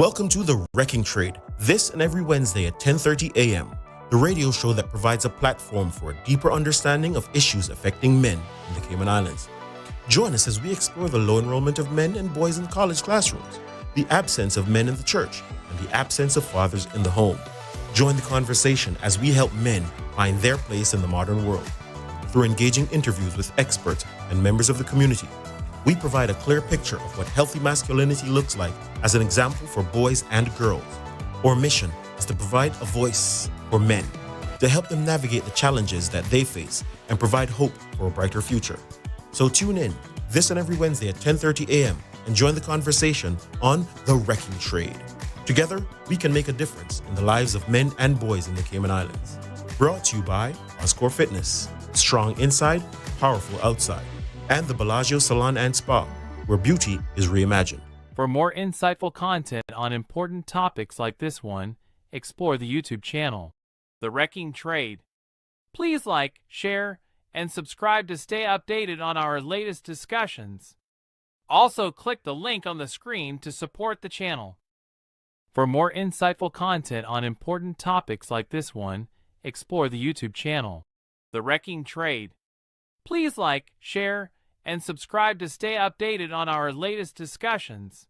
Welcome to The Wrecking Trade, this and every Wednesday at 10:30 a.m., the radio show that provides a platform for a deeper understanding of issues affecting men in the Cayman Islands. Join us as we explore the low enrollment of men and boys in college classrooms, the absence of men in the church, and the absence of fathers in the home. Join the conversation as we help men find their place in the modern world. Through engaging interviews with experts and members of the community, we provide a clear picture of what healthy masculinity looks like as an example for boys and girls. Our mission is to provide a voice for men, to help them navigate the challenges that they face and provide hope for a brighter future. So tune in this and every Wednesday at 10:30 a.m. and join the conversation on The Wrecking Trade. Together, we can make a difference in the lives of men and boys in the Cayman Islands. Brought to you by Oscore Fitness, strong inside, powerful outside, and the Bellagio Salon and Spa, where beauty is reimagined. For more insightful content on important topics like this one, explore the YouTube channel, The Wrecking Trade. Please like, share, and subscribe to stay updated on our latest discussions. Also, click the link on the screen to support the channel. For more insightful content on important topics like this one, explore the YouTube channel, The Wrecking Trade. Please like, share, and subscribe to stay updated on our latest discussions.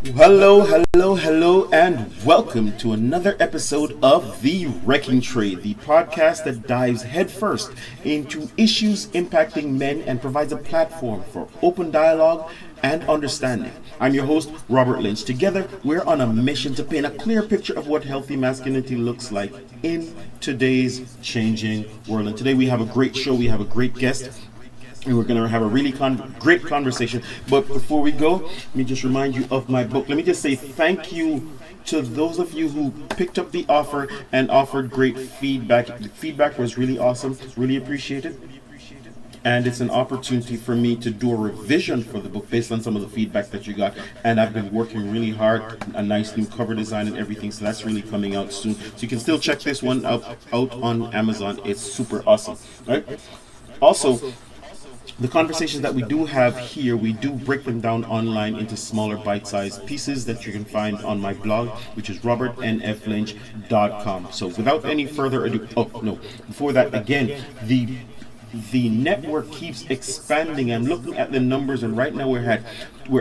Hello, and welcome to another episode of The Wrecking Trade, the podcast that dives headfirst into issues impacting men and provides a platform for open dialogue and understanding. I'm your host, Robert Lynch. Together, we're on a mission to paint a clear picture of what healthy masculinity looks like in today's changing world. And today we have a great show, we have a great guest, and we're going to have a really great conversation. But before we go, let me just remind you of my book. Let me just say thank you to those of you who picked up the offer and offered great feedback. The feedback was really awesome, really appreciated. And it's an opportunity for me to do a revision for the book based on some of the feedback that you got. And I've been working really hard, a nice new cover design and everything. So that's really coming out soon. So you can still check this one out on Amazon. It's super awesome. Right? Also, the conversations that we do have here, we do break them down online into smaller bite-sized pieces that you can find on my blog, which is robertnflynch.com. So without any further ado, before that, again, the network keeps expanding. I'm looking at the numbers, and right now we're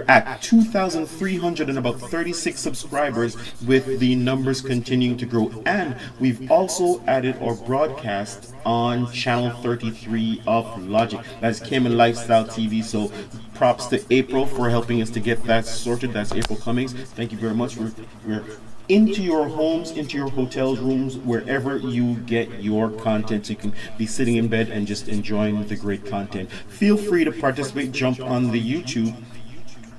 at 2,336 subscribers, with the numbers continuing to grow. And we've also added our broadcast on channel 33 of Logic. That's Cayman Lifestyle TV. So props to April for helping us to get that sorted. That's April Cummings. Thank you very much. We're into your homes, into your hotels, rooms, wherever you get your content. So you can be sitting in bed and just enjoying the great content. Feel free to participate. Jump on the YouTube.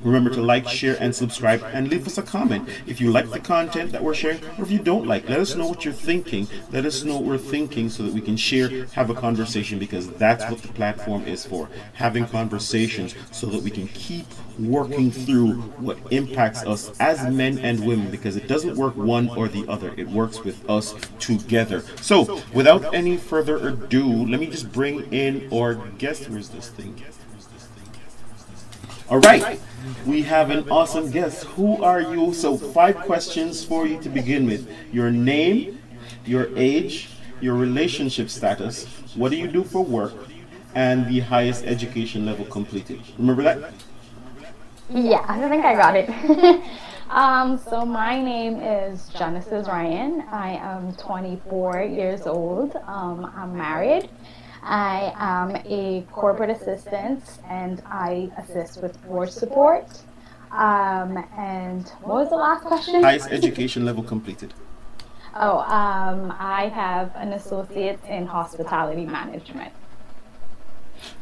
Remember to like, share, and subscribe, and leave us a comment. If you like the content that we're sharing, or if you don't like, let us know what you're thinking. Let us know what we're thinking so that we can share, have a conversation, because that's what the platform is for. Having conversations so that we can keep working through what impacts us as men and women, because it doesn't work one or the other. It works with us together. So, without any further ado, let me just bring in our guest. Where's this thing? All right, we have an awesome guest. Who are you? So 5 questions for you to begin with. Your name, your age, your relationship status, what do you do for work, and the highest education level completed. Remember that? Yeah, I think I got it. So my name is Genesis Ryan. I am 24 years old. I'm married. I am a corporate assistant, and I assist with board support. And what was the last question? Highest education level completed. I have an associate in hospitality management.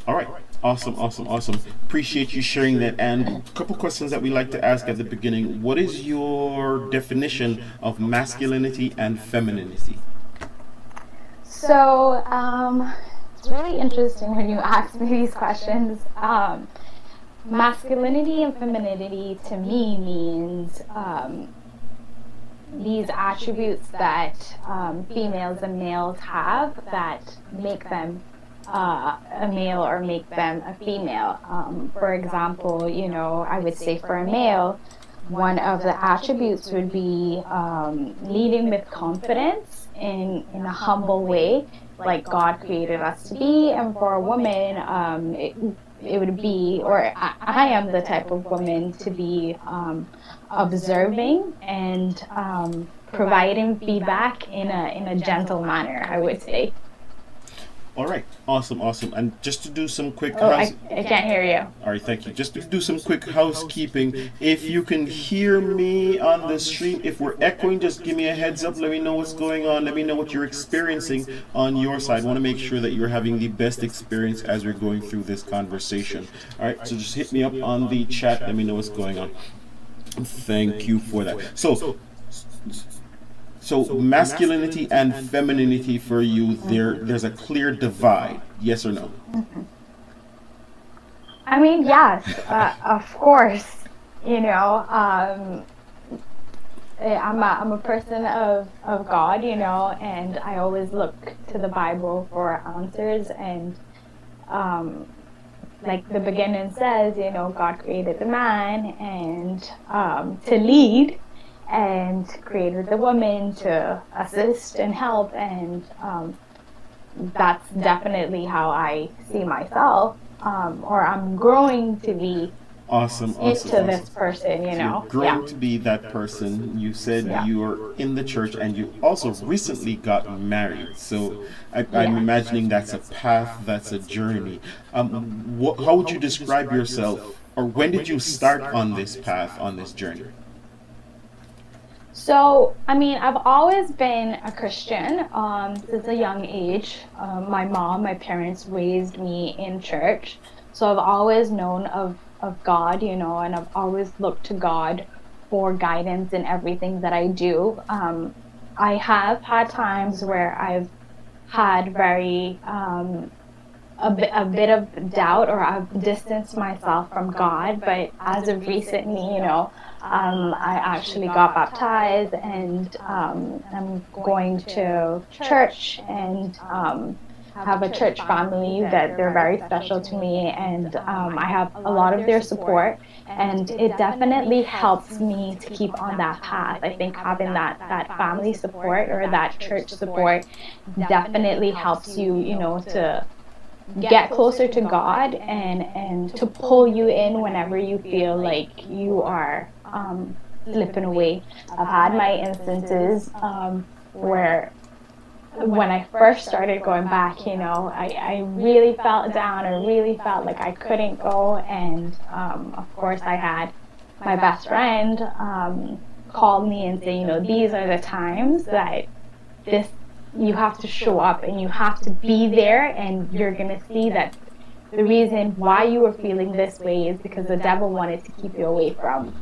All right. Awesome. Appreciate you sharing that. And a couple questions that we like to ask at the beginning. What is your definition of masculinity and femininity? So, it's really interesting when you ask me these questions. Masculinity and femininity to me means these attributes that females and males have that make them a male or make them a female. For example, I would say for a male, one of the attributes would be leading with confidence in a humble way, like God created us to be. And for a woman, it would be, or I am the type of woman to be observing and providing feedback in a gentle manner, I would say. All right, awesome. And just to do some quick I can't hear you. All right, thank you. Just to do some quick housekeeping, if you can hear me on the stream, if we're echoing, just give me a heads up. Let me know what's going on. Let me know what you're experiencing on your side. I want to make sure that you're having the best experience as we're going through this conversation. All right, so just hit me up on the chat. Let me know what's going on. Thank you for that. So masculinity and femininity for you, there's a clear divide, yes or no? I mean, yes, of course. You know, I'm a person of God, you know, and I always look to the Bible for answers. And like the beginning says, you know, God created the man and to lead, and created the woman to assist and help, and that's definitely how I see myself, or I'm growing to be awesome into this person, you know. You're growing to be that person. You said you are in the church, and you also recently got married, so I'm imagining that's a path, that's a journey. How would you describe yourself, or when did you start on this path, on this journey? So, I mean, I've always been a Christian since a young age. My parents raised me in church. So I've always known of God, you know, and I've always looked to God for guidance in everything that I do. I have had times where I've had a bit of doubt, or I've distanced myself from God. But as of recently, you know, I actually got baptized, and I'm going to church, and have a church family that they're very special to me, and I have a lot of their support, and it definitely helps me to keep on that path. I think having that family support or that church support definitely helps you, you know, to get closer to God, and to pull you in whenever you feel like you are slipping away. I've had my instances where when I first started going back, you know, I really felt down. I really felt like I couldn't go, and of course I had my best friend call me and say, you know, these are the times that you have to show up, and you have to be there, and you're going to see that the reason why you were feeling this way is because the devil wanted to keep you away from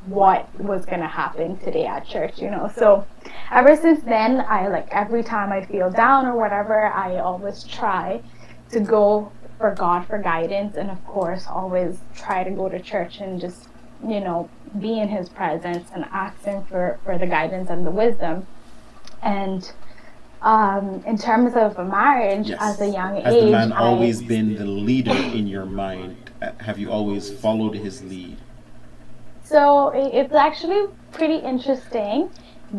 what was going to happen today at church, you know. So ever since then, every time I feel down or whatever, I always try to go for God for guidance, and of course always try to go to church and just, you know, be in his presence and ask him for the guidance and the wisdom. And in terms of a marriage, as a young age, has the man always been the leader in your mind? Have you always followed his lead? So it's actually pretty interesting,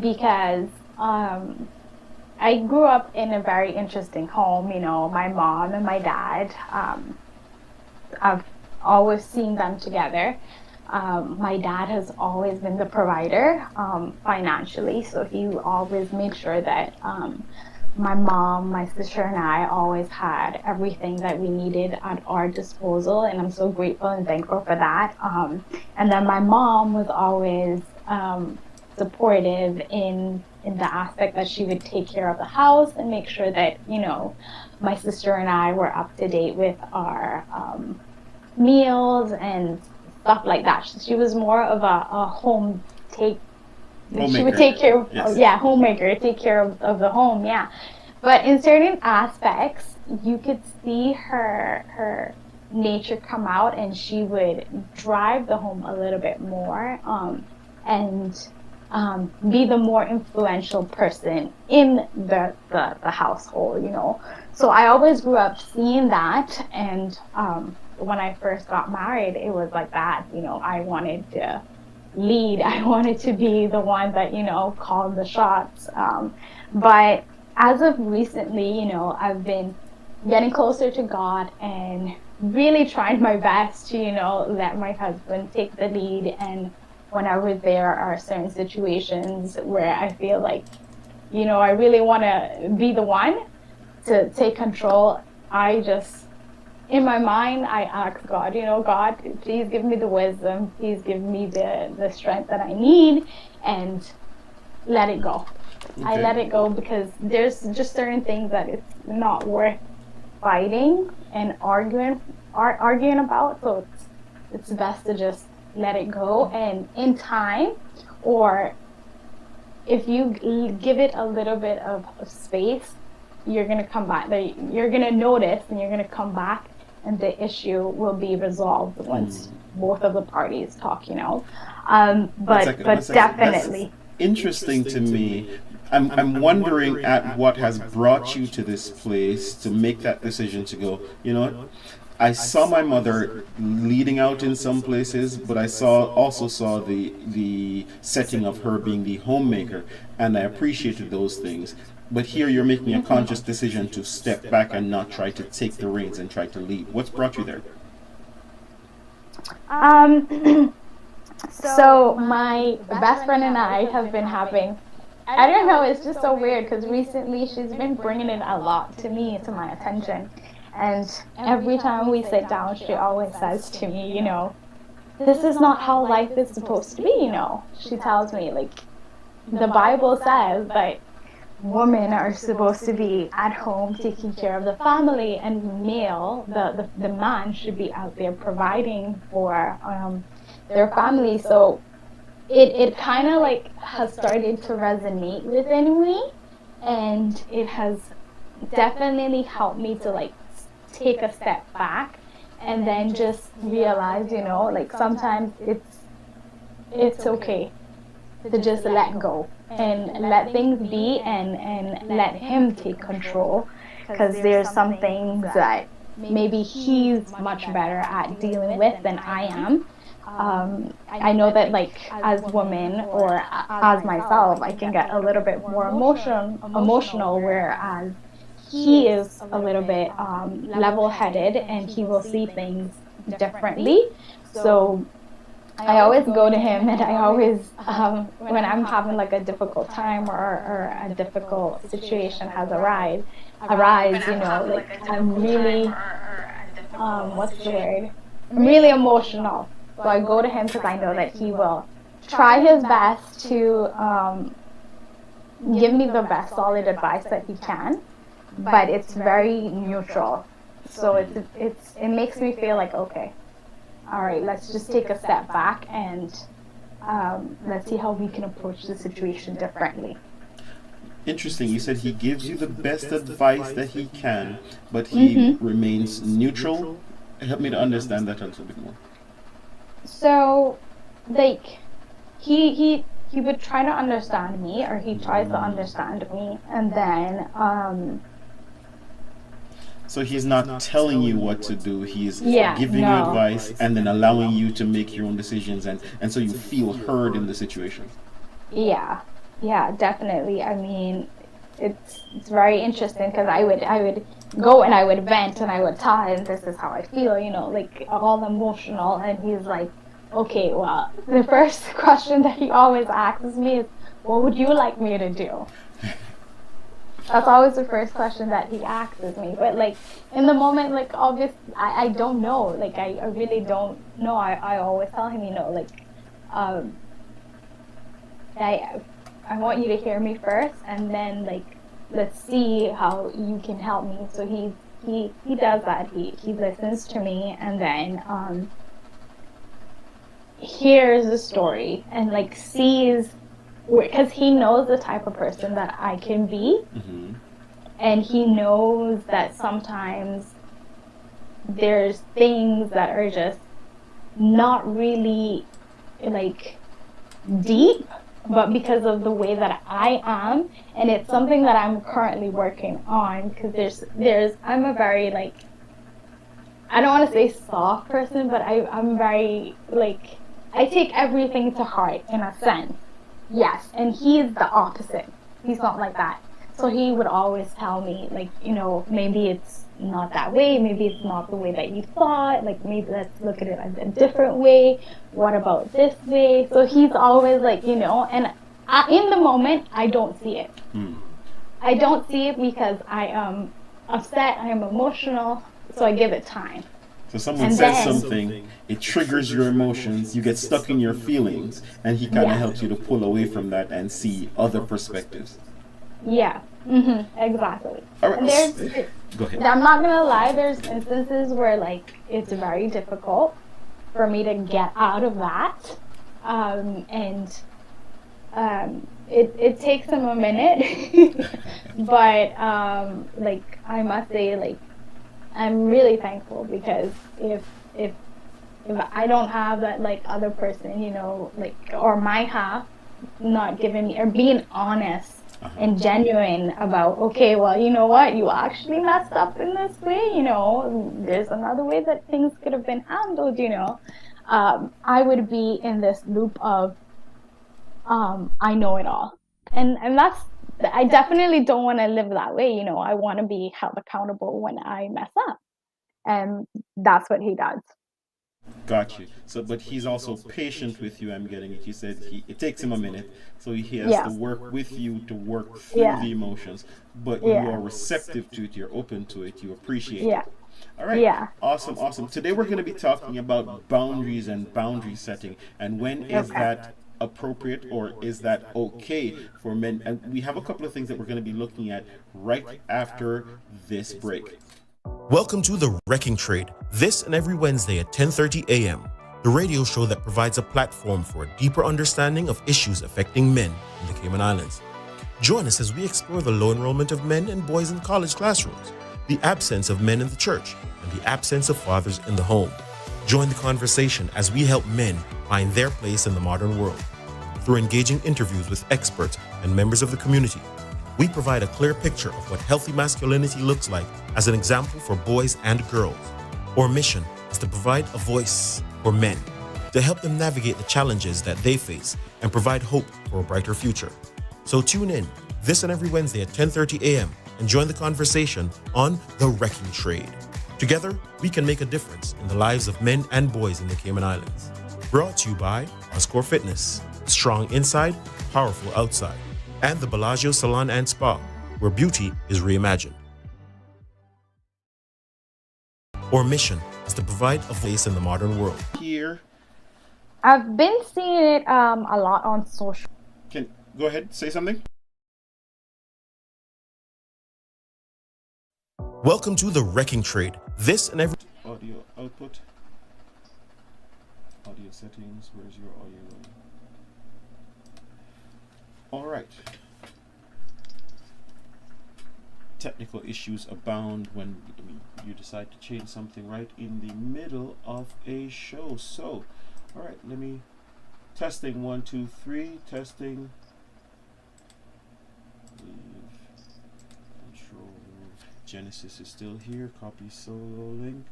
because I grew up in a very interesting home. You know, my mom and my dad, I've always seen them together. My dad has always been the provider financially, so he always made sure that my mom, my sister, and I always had everything that we needed at our disposal, and I'm so grateful and thankful for that. And then my mom was always supportive in the aspect that she would take care of the house and make sure that, you know, my sister and I were up to date with our meals and stuff like that. She was more of a homemaker. She would take care of, homemaker, take care of the home, But in certain aspects, you could see her nature come out, and she would drive the home a little bit more, and be the more influential person in the household, you know. So I always grew up seeing that, and when I first got married, it was like that, you know. I wanted to lead. I wanted to be the one that, called the shots. But as of recently, I've been getting closer to God and really trying my best to, let my husband take the lead. And whenever there are certain situations where I feel like, I really want to be the one to take control, I just, in my mind, I ask God, God, please give me the wisdom, please give me the strength that I need, and let it go. Okay. I let it go because there's just certain things that it's not worth fighting and arguing about. So it's best to just let it go, and in time, or if you give it a little bit of space, you're going to come back. You're going to notice, and you're going to come back, and the issue will be resolved once both of the parties talk, But definitely. That's interesting to me. I'm wondering at what has brought you to this place to make that decision to go, I saw my mother leading out in some places, but I also saw the setting of her being the homemaker, and I appreciated those things. But here you're making a conscious decision to step back and not try to take the reins and try to lead. What's brought you there? So my best friend and I have been having, I don't know, it's just so weird because recently she's been bringing it a lot to my attention. And every time we sit down, she always says to me, this is not how life is supposed to be, She tells me, the Bible says that women are supposed to be at home taking care of the family, and male, the man, should be out there providing for their family. So it kind of has started to resonate within me, and it has definitely helped me to take a step back and then just realize, sometimes it's okay to just let go and let things be, and let him take control, because there's some things that maybe he's much better at dealing with than I am. I know that as women, or as myself, I can get a little bit more emotional, whereas he is a little bit level-headed, and he will see things differently. So I always go to him, and I always, when I'm having a difficult time, or a difficult situation has arise, I'm really, what's the word? I'm really emotional. So I go to him because I know that he will try his best to give me the best solid advice that he can, but it's very neutral. So it makes me feel like, okay, all right, let's just take a step back, and let's see how we can approach the situation differently. Interesting. You said he gives you the best advice that he can, but he remains neutral. Help me to understand that a little bit more. So, he would try to understand me, or he tries to understand me, and then so he's not telling you what to do. He's giving you advice and then allowing you to make your own decisions, and so you feel heard in the situation. Yeah, definitely. I mean, it's very interesting because I would go and I would vent and I would tell him, this is how I feel, all emotional, and he's like, okay, well, the first question that he always asks me is, what would you like me to do? That's always the first question that he asks me. But in the moment, obviously, I don't know. I really don't know. I always tell him, I want you to hear me first, and then let's see how you can help me. So he does that. He listens to me, and then hears the story, and sees, because he knows the type of person that I can be, and he knows that sometimes there's things that are just not really deep, but because of the way that I am, and it's something that I'm currently working on, because I'm a very I don't want to say soft person, but I'm very I take everything to heart in a sense. Yes, and he's the opposite. He's not like that. So he would always tell me, like, maybe it's not that way. Maybe it's not the way that you thought. Like, maybe let's look at it a different way. What about this way? So he's always like, and in the moment, I don't see it. I don't see it because I am upset. I am emotional. So I give it time. So someone And says then- something, it triggers your emotions, you get stuck in your feelings, and he kind of Yeah. helps you to pull away from that and see other perspectives. Yeah. Exactly. All right. And Go ahead. I'm not gonna lie, there's instances where like it's very difficult for me to get out of that. It takes him a minute. But like I must say, like I'm really thankful because if I don't have that like other person, like or my half not giving me or being honest and genuine about, okay, well, you know what, you actually messed up in this way, there's another way that things could have been handled, I would be in this loop of I know it all. And that's I definitely don't want to live that way, I want to be held accountable when I mess up. And that's what he does. Got you. So, but he's also patient with you. I'm getting it. You said it takes him a minute, so he has to Yes. work with you to work through Yeah. the emotions. But Yeah. you are receptive to it. You're open to it. You appreciate Yeah. it. All right. Yeah. Awesome. Awesome. Today we're going to be talking about boundaries and boundary setting, and when is Okay. that appropriate or is that okay for men? And we have a couple of things that we're going to be looking at right after this break. Welcome to The Wrecking Trade, this and every Wednesday at 10:30 a.m., the radio show that provides a platform for a deeper understanding of issues affecting men in the Cayman Islands. Join us as we explore the low enrollment of men and boys in college classrooms, the absence of men in the church, and the absence of fathers in the home. Join the conversation as we help men find their place in the modern world. Through engaging interviews with experts and members of the community, we provide a clear picture of what healthy masculinity looks like as an example for boys and girls. Our mission is to provide a voice for men, to help them navigate the challenges that they face and provide hope for a brighter future. So tune in this and every Wednesday at 10:30 a.m. and join the conversation on The Wrecking Trade. Together, we can make a difference in the lives of men and boys in the Cayman Islands. Brought to you by Oscore Fitness, strong inside, powerful outside, and the Bellagio Salon and Spa, where beauty is reimagined. Our mission is to provide a voice in the modern world. Here, I've been seeing it a lot on social. can go ahead, say something. Welcome to The Wrecking Trade, this and every... Audio output. Audio settings. Where's your audio going? All right. Technical issues abound when you decide to change something right in the middle of a show. So, all right, let me testing 1 2 3 testing. Control. Genesis is still here. Copy solo link.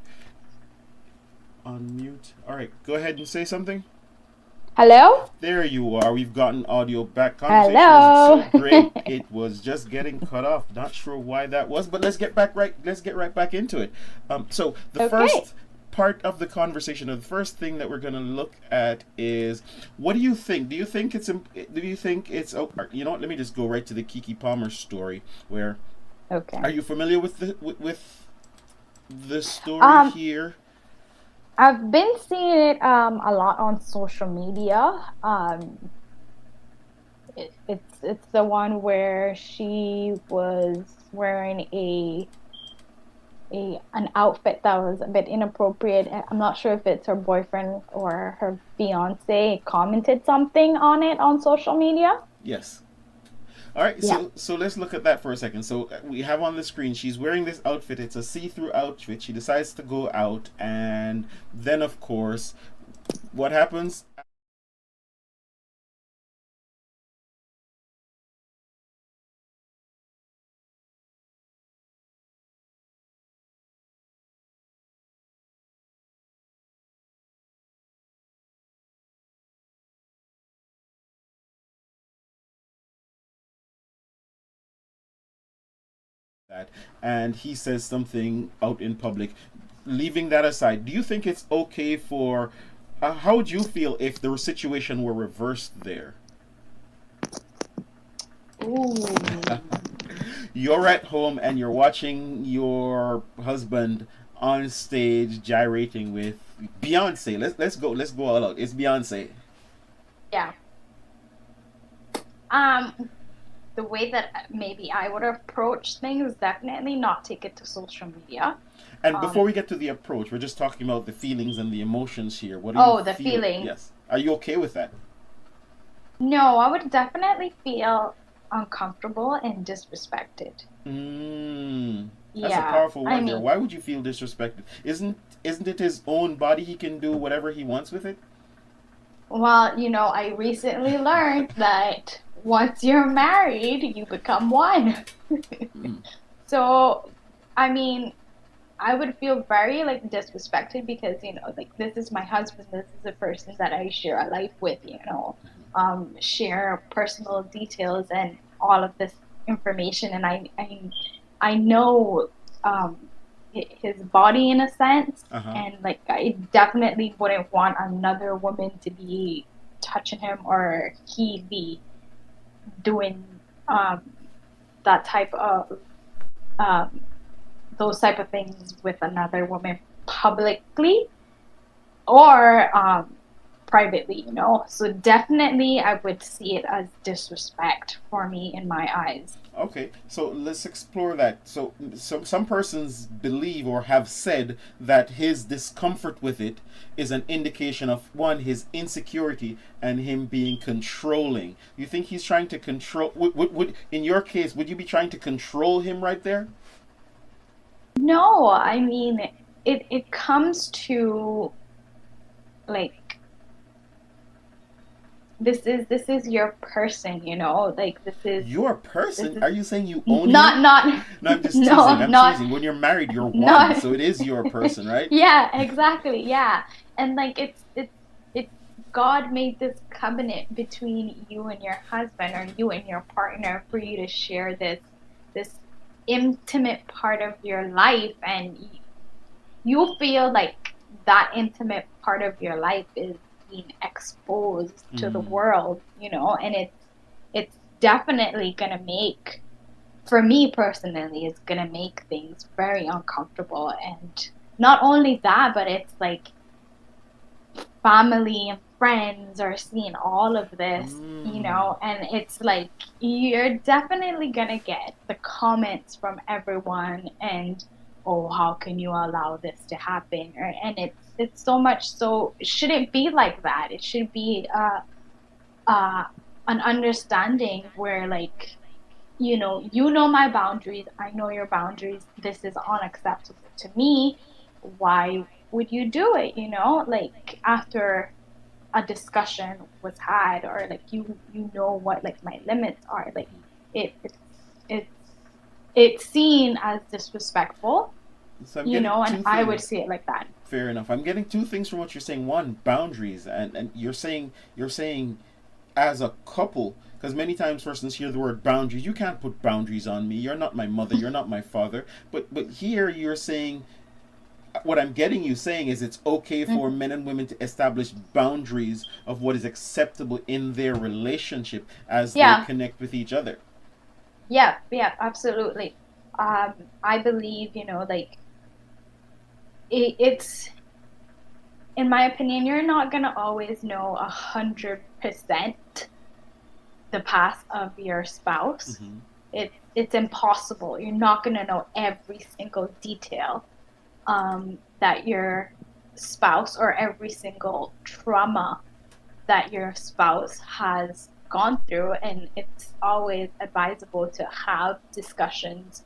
Unmute. All right, go ahead and say something. Hello? There you are. We've gotten audio back. Hello. Was so great. It was just getting cut off. Not sure why that was, but let's get right back into it. So the Okay. first part of the conversation, or the first thing that we're going to look at is, what do you think? Do you think it's you know what? Let me just go right to the Keke Palmer story. Where Okay. are you familiar with the story here? I've been seeing it a lot on social media. It's the one where she was wearing an outfit that was a bit inappropriate. I'm not sure if it's her boyfriend or her fiance commented something on it on social media. Yes. All right, Yeah. so let's look at that for a second. So we have on the screen, she's wearing this outfit. It's a see-through outfit. She decides to go out, and then, of course, what happens? that, and he says something out in public. Leaving that aside, do you think it's okay for? How would you feel if the situation were reversed there? Ooh. You're at home and you're watching your husband on stage gyrating with Beyonce. Let's go all out. It's Beyonce. Yeah. The way that maybe I would approach things, definitely not take it to social media. And before we get to the approach, we're just talking about the feelings and the emotions here. What do you the feel? feeling. Yes. Are you okay with that? No, I would definitely feel uncomfortable and disrespected. That's a Yeah, powerful I word there. mean, Why would you feel disrespected? Isn't it his own body? He can do whatever he wants with it. well, I recently learned that once you're married, you become one. So, I mean, I would feel very like disrespected because, like this is my husband, this is the person that I share a life with, share personal details and all of this information, and I know his body in a sense, and like I definitely wouldn't want another woman to be touching him or he be doing that type of those type of things with another woman publicly or privately, So definitely I would see it as disrespect for me in my eyes. Okay, so let's explore that. So some persons believe or have said that his discomfort with it is an indication of one, his insecurity and him being controlling. You think he's trying to control? Would in your case, would you be trying to control him right there? No, I mean it comes to like this is your person, like this is Your person? this is Are you saying you own him? not No, I'm just teasing. no, I'm not teasing. When you're married, you're one, not so it is your person, right? yeah, exactly, yeah. And like it's God made this covenant between you and your husband or you and your partner for you to share this intimate part of your life, and you feel like that intimate part of your life is being exposed to the world, and it's definitely gonna make, for me personally, it's gonna make things very uncomfortable. And not only that, but it's like family and friends are seeing all of this, and it's like you're definitely gonna get the comments from everyone, and oh, how can you allow this to happen? And it's so much, so it shouldn't be like that. It should be an understanding where like you know my boundaries, I know your boundaries, this is unacceptable to me. Why would you do it? Like after a discussion was had, or like you know what like my limits are, like it's it's seen as disrespectful, So I'm getting and two I would things. see it like that. Fair enough. I'm getting two things from what you're saying. One, boundaries, and you're saying as a couple, because many times persons hear the word boundaries. You can't put boundaries on me. You're not my mother. You're not my father. But here you're saying, what I'm getting you saying is it's okay for men and women to establish boundaries of what is acceptable in their relationship as they connect with each other. Yeah, absolutely. I believe, like it's, in my opinion, you're not gonna always know 100% the past of your spouse. It's impossible. You're not gonna know every single detail that your spouse, or every single trauma that your spouse has gone through, and it's always advisable to have discussions,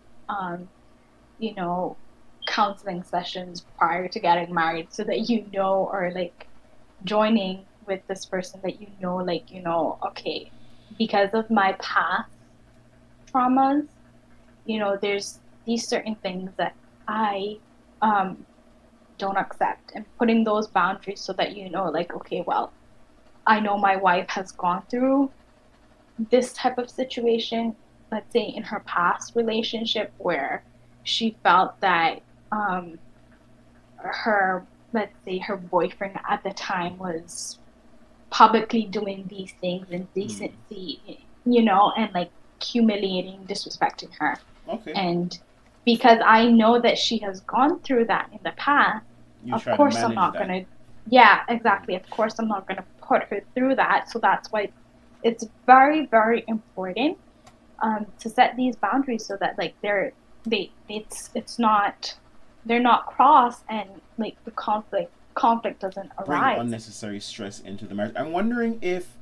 counseling sessions prior to getting married, so that or like joining with this person that okay, because of my past traumas, there's these certain things that I don't accept, and putting those boundaries so that like, okay, well, I know my wife has gone through this type of situation, let's say in her past relationship, where she felt that her, let's say her boyfriend at the time was publicly doing these things in decency, and like humiliating, disrespecting her. Okay. And because I know that she has gone through that in the past, of course I'm not going to, yeah, exactly. Of course I'm not going to put her through that. So that's why it's very, very important to set these boundaries so that like they're not crossed, and like the conflict doesn't arise. Bring unnecessary stress into the marriage. I'm wondering if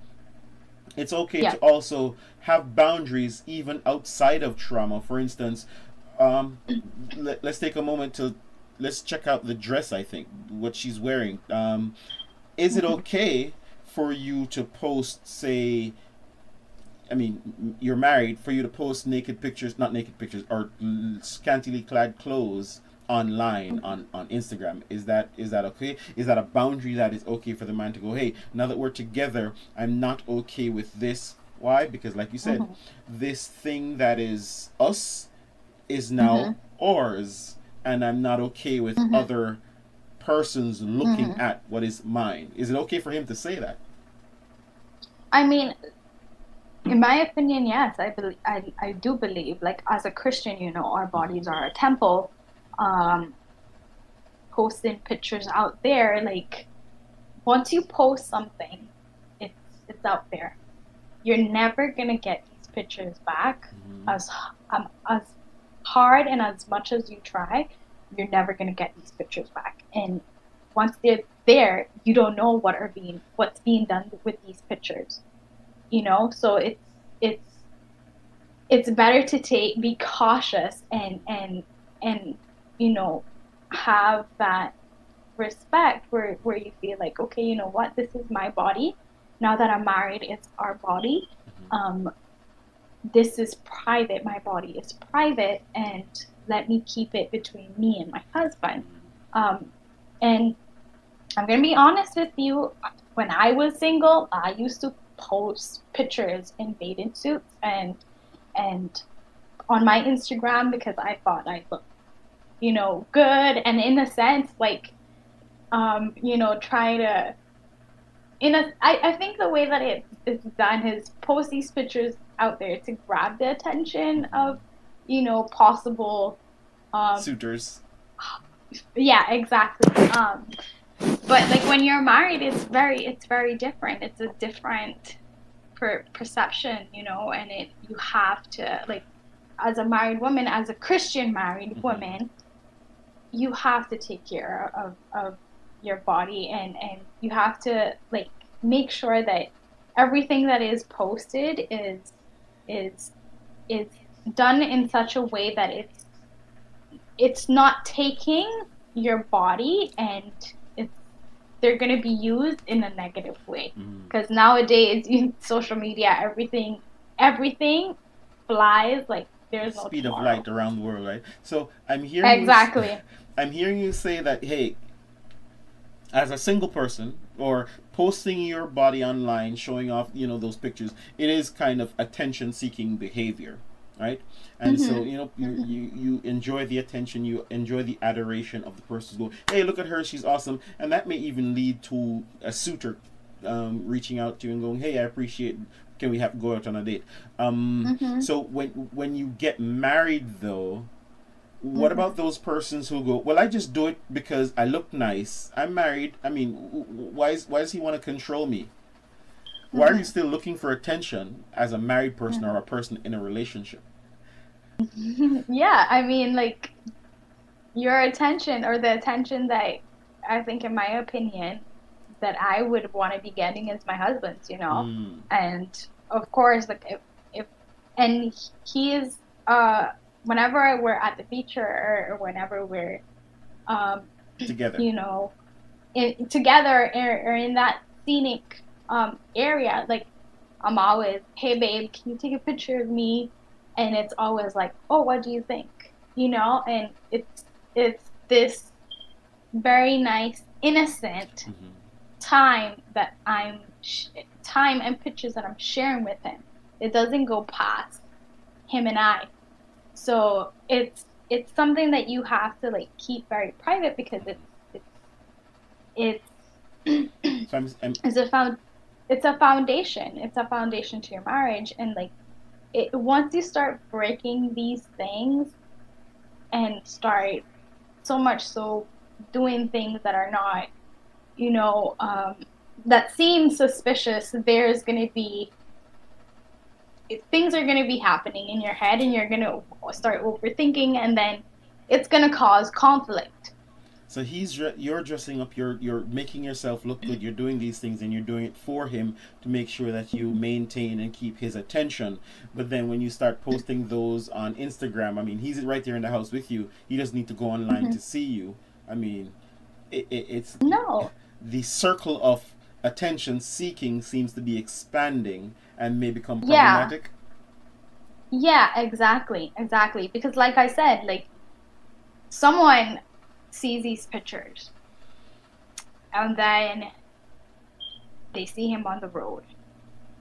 it's okay to also have boundaries even outside of trauma. For instance, let's take a moment to let's check out the dress. I think what she's wearing. Is it okay for you to post, say, I mean, you're married, for you to post naked pictures, not naked pictures, or scantily clad clothes online on Instagram? Is that okay? Is that a boundary that is okay for the man to go, hey, now that we're together, I'm not okay with this? Why? Because like you said, this thing that is us is now ours, and I'm not okay with other persons looking at what is mine. Is it okay for him to say that? I mean, in my opinion, yes. I do believe, like, as a Christian, our bodies are a temple. Posting pictures out there, like, once you post something, it's out there. You're never gonna get these pictures back. As hard and as much as you try, you're never gonna get these pictures back. And once they're there, you don't know what's being done with these pictures. So it's better to be cautious and have that respect where you feel like, okay, you know what, this is my body. Now that I'm married, it's our body. This is private. My body is private, and let me keep it between me and my husband. And I'm gonna be honest with you. When I was single, I used to post pictures in bathing suits and on my Instagram because I thought I looked, good, and in a sense, like, try to. I think the way that it's done is post these pictures out there to grab the attention of, possible suitors. Yeah, exactly. But like when you're married, it's very different. It's a different perception, and you have to, like, as a married woman, as a Christian married woman, you have to take care of your body, and you have to, like, make sure that everything that is posted is done in such a way that it's not taking your body and they're going to be used in a negative way. Because nowadays, social media, everything flies, like there's no speed tomorrow. of light around the world, right? So I'm hearing exactly. I'm hearing you say that, hey, as a single person, or posting your body online, showing off, those pictures, it is kind of attention-seeking behavior, right? And so, you enjoy the attention, you enjoy the adoration of the person who go, hey, look at her, she's awesome. And that may even lead to a suitor reaching out to you and going, hey, I appreciate, can we go out on a date? So when you get married, though, what about those persons who go, well, I just do it because I look nice, I'm married, I mean, why does he want to control me? Why are you still looking for attention as a married person or a person in a relationship? Yeah, I mean, like, your attention, or the attention that I think, in my opinion, that I would want to be getting is my husband's, and of course, like, if and he is, whenever we're at the beach or whenever we're together, together or in that scenic area, like, I'm always, hey babe, can you take a picture of me? And it's always like, oh, what do you think? And it's this very nice, innocent time that time and pictures that I'm sharing with him. It doesn't go past him and I. So it's it's something that you have to like keep very private because it's So it's a found it's a foundation. It's a foundation to your marriage, and like it once you start breaking these things and start so much so doing things that are not, you know, that seem suspicious, there's going to be things are going to be happening in your head, and you're going to start overthinking, and then it's going to cause conflict. So you're dressing up, you're making yourself look good, you're doing these things, and you're doing it for him to make sure that you maintain and keep his attention. But then when you start posting those on Instagram, I mean, he's right there in the house with you. He doesn't need to go online to see you. I mean, it's No. the circle of attention seeking seems to be expanding and may become Yeah. problematic. Yeah, exactly. Exactly. Because like I said, like someone sees these pictures and then they see him on the road.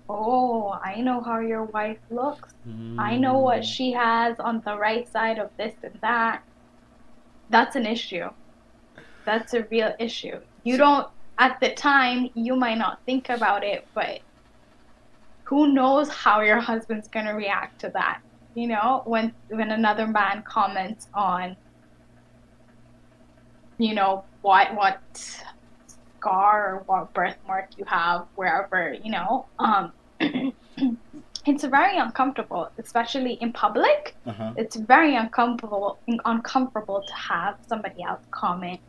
Oh, I know how your wife looks. I know what she has on the right side of this and that. That's an issue. That's a real issue. You don't, at the time, you might not think about it, but who knows how your husband's going to react to that? You know, when another man comments on, you know, what scar or what birthmark you have wherever, you know, it's very uncomfortable, especially in public. It's very uncomfortable to have somebody else comment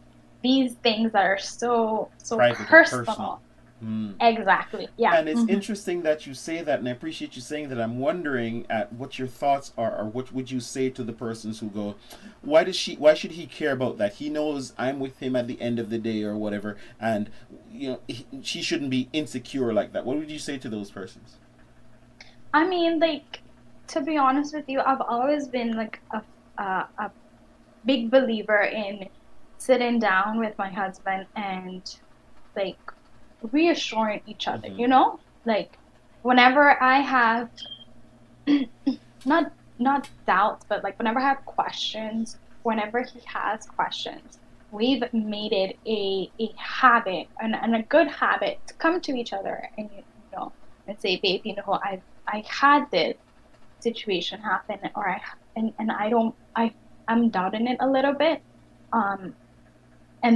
these things that are so Private and personal. personal. Exactly. Yeah. And it's interesting that you say that, and I appreciate you saying that. I'm wondering at what your thoughts are, or what would you say to the persons who go, why should he care about that? He knows I'm with him at the end of the day or whatever, and you know, she shouldn't be insecure like that. What would you say to those persons? I mean, like, to be honest with you, I've always been like a big believer in sitting down with my husband and like reassuring each other, you know, like whenever I have not doubts, but like whenever I have questions, whenever he has questions, we've made it a habit and a good habit to come to each other and you know and say, babe, you know, I had this situation happen, or I'm doubting it a little bit, and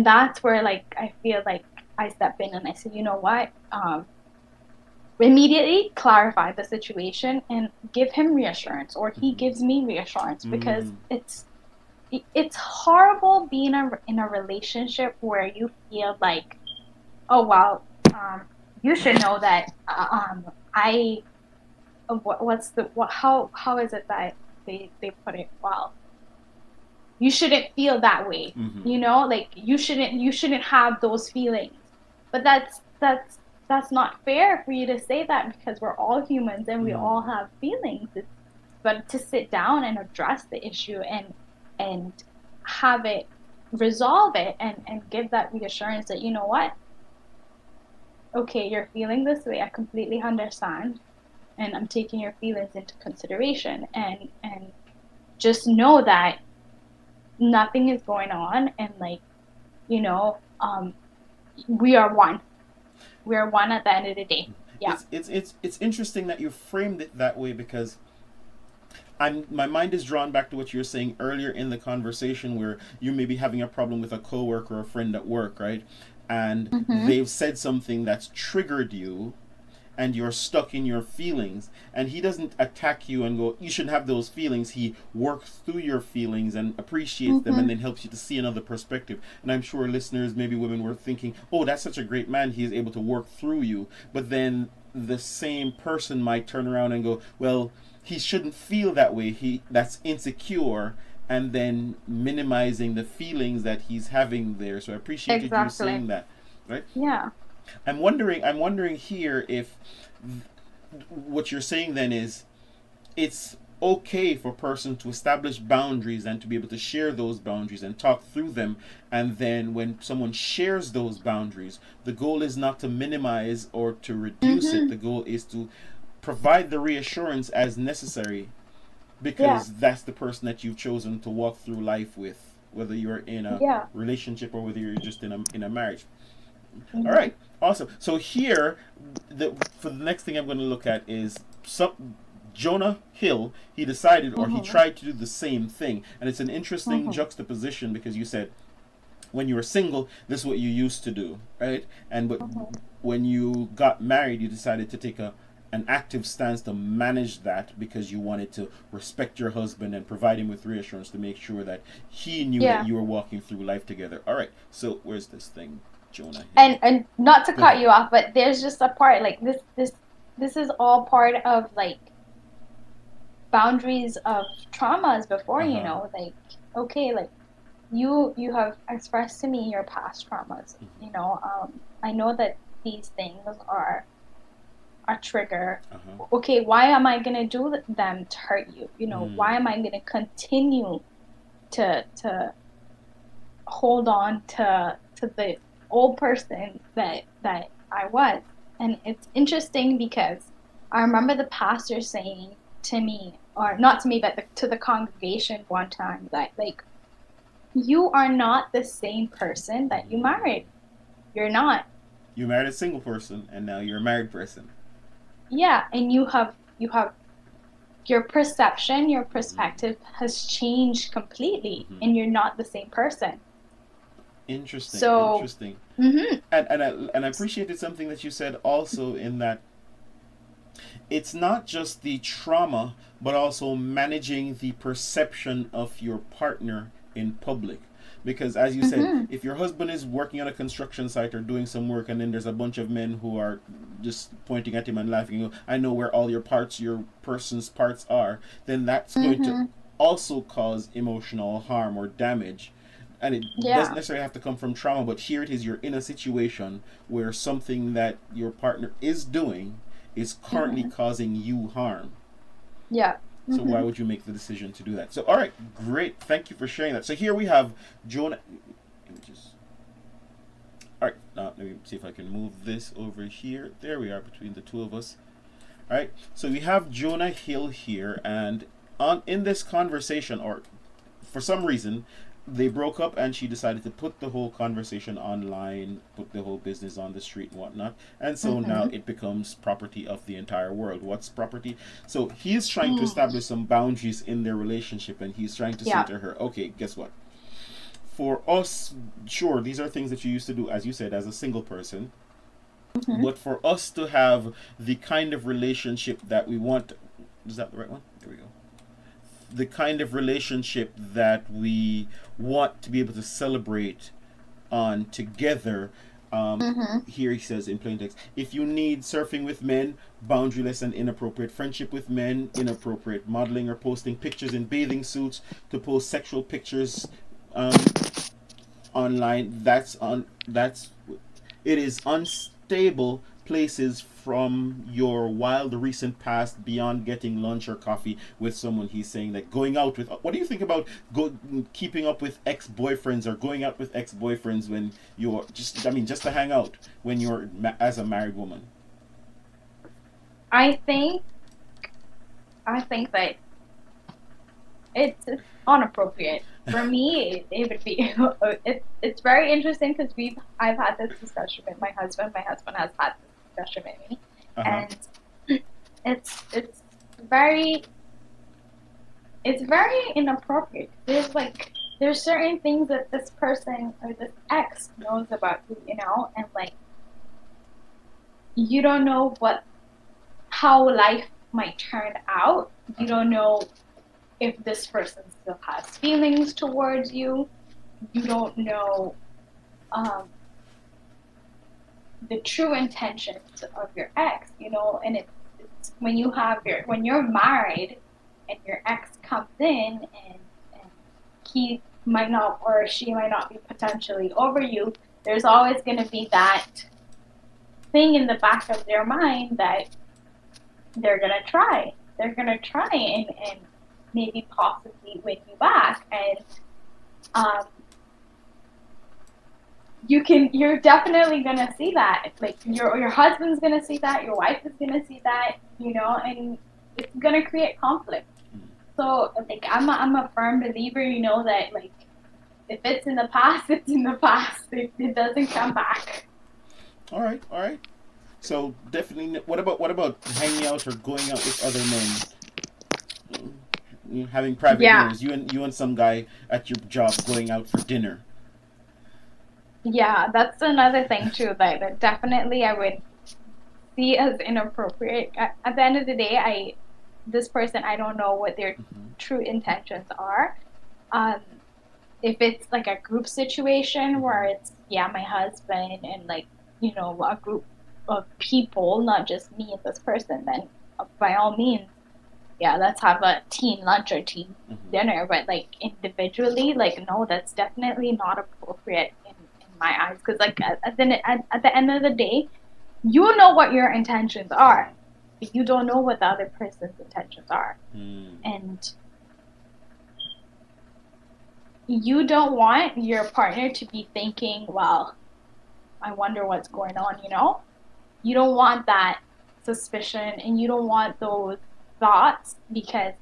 that's where like I feel like I step in and I said, you know what, immediately clarify the situation and give him reassurance, or he gives me reassurance, because it's horrible being in a relationship where you feel like, oh well, you should know that how is it that they put it, well, you shouldn't feel that way, you know, like you shouldn't have those feelings. But that's not fair for you to say that, because we're all humans and we all have feelings. But to sit down and address the issue and have it, resolve it, and give that reassurance that, you know what, okay, you're feeling this way, I completely understand, and I'm taking your feelings into consideration, and just know that nothing is going on, and like, you know, we are one. We're one at the end of the day. Yeah. It's interesting that you framed it that way, because my mind is drawn back to what you were saying earlier in the conversation, where you may be having a problem with a coworker or a friend at work, right? And they've said something that's triggered you, and you're stuck in your feelings, and he doesn't attack you and go, you shouldn't have those feelings. He works through your feelings and appreciates them, and then helps you to see another perspective. And I'm sure listeners, maybe women, were thinking, oh, that's such a great man, he is able to work through you. But then the same person might turn around and go, well, he shouldn't feel that way, that's insecure, and then minimizing the feelings that he's having there. So I appreciate you saying that, right? Yeah. I'm wondering here if what you're saying then is it's okay for a person to establish boundaries and to be able to share those boundaries and talk through them, and then when someone shares those boundaries, the goal is not to minimize or to reduce it. The goal is to provide the reassurance as necessary. because that's the person that you've chosen to walk through life with, whether you're in a relationship or whether you're just in a marriage. Mm-hmm. All right, awesome. So here, for the next thing I'm going to look at is Jonah Hill. He decided, or he tried to do the same thing, and it's an interesting juxtaposition because you said when you were single, this is what you used to do, right? And but when you got married, you decided to take an active stance to manage that because you wanted to respect your husband and provide him with reassurance to make sure that he knew that you were walking through life together. All right, so where's this thing, Jonah Hill? And not to cut you off, but there's just a part like this is all part of like boundaries of traumas before, you know, like, okay, like you have expressed to me your past traumas, you know, I know that these things are a trigger. Okay, why am I gonna do them to hurt you? You know, why am I gonna continue to hold on to the old person that I was? And it's interesting because I remember the pastor saying to me, or not to me, but to the congregation one time, that like, you are not the same person that you married. You're not. You married a single person, and now you're a married person. Yeah, and you have your perception, your perspective has changed completely, and you're not the same person. Interesting. So, interesting. And I appreciated something that you said also, in that it's not just the trauma, but also managing the perception of your partner in public. Because as you said, if your husband is working on a construction site or doing some work, and then there's a bunch of men who are just pointing at him and laughing, I know where all your person's parts are, then that's going to also cause emotional harm or damage. And it doesn't necessarily have to come from trauma, but here it is, you're in a situation where something that your partner is doing is currently causing you harm. Yeah. So why would you make the decision to do that? So, all right, great. Thank you for sharing that. So here we have Jonah. All right, now let me see if I can move this over here. There we are, between the two of us. All right, so we have Jonah Hill here, and in this conversation, or for some reason, they broke up, and she decided to put the whole conversation online, put the whole business on the street and whatnot. And so now it becomes property of the entire world. What's property? So he's trying to establish some boundaries in their relationship, and he's trying to say to her, okay, guess what? For us, sure, these are things that you used to do, as you said, as a single person. But for us to have the kind of relationship that we want, is that the right one? There we go. The kind of relationship that we want to be able to celebrate on together. Here he says in plain text, if you need surfing with men, boundaryless and inappropriate friendship with men, inappropriate modeling or posting pictures in bathing suits to post sexual pictures online, it is unstable places from your wild recent past beyond getting lunch or coffee with someone. He's saying that going out with, what do you think about keeping up with ex-boyfriends or going out with ex-boyfriends when you're just to hang out when you're as a married woman? I think that it's unappropriate. For me, it would be, it's very interesting because I've had this discussion with my husband. My husband has had this discussion with me, and it's very inappropriate. There's certain things that this person or this ex knows about you, you know, and like, you don't know how life might turn out. You don't know if this person still has feelings towards you. You don't know the true intentions of your ex, you know. And it's when you're married and your ex comes in and he might not, or she might not be potentially over you, there's always going to be that thing in the back of their mind that they're going to try and maybe possibly win you back. And you're definitely gonna see that. Like your husband's gonna see that, your wife is gonna see that, you know, and it's gonna create conflict. So like I'm a firm believer, you know, that like if it's in the past, it's in the past. It doesn't come back. All right, all right. So definitely, what about hanging out or going out with other men, having private Yeah. dinners? You and some guy at your job going out for dinner. Yeah, that's another thing too that definitely I would see as inappropriate. At the end of the day, this person, I don't know what their true intentions are. Um, if it's like a group situation where it's my husband and like a group of people, not just me and this person, then by all means, let's have a teen lunch or teen dinner. But like individually, like no, that's definitely not appropriate in my eyes. Because like at the end of the day, you know what your intentions are, but you don't know what the other person's intentions are. And you don't want your partner to be thinking, well, I wonder what's going on, you know? You don't want that suspicion, and you don't want those thoughts, because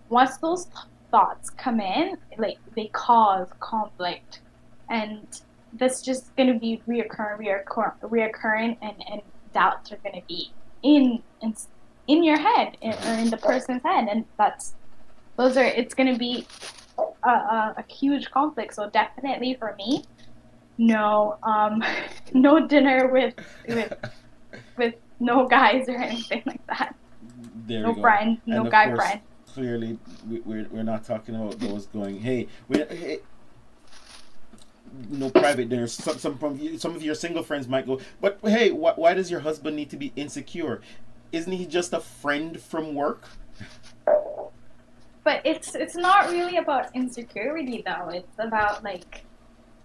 once those thoughts come in, like, they cause conflict. And that's just going to be reoccurring, and doubts are going to be in your head, or in the person's head, and it's going to be a huge conflict. So definitely for me, no, no dinner with no guys or anything like that. There no we go. friends, And no of guy course, friends. Clearly, we're not talking about those going, hey, no private dinners. Some of your single friends might go, but hey, why does your husband need to be insecure? Isn't he just a friend from work? But it's not really about insecurity though. It's about, like,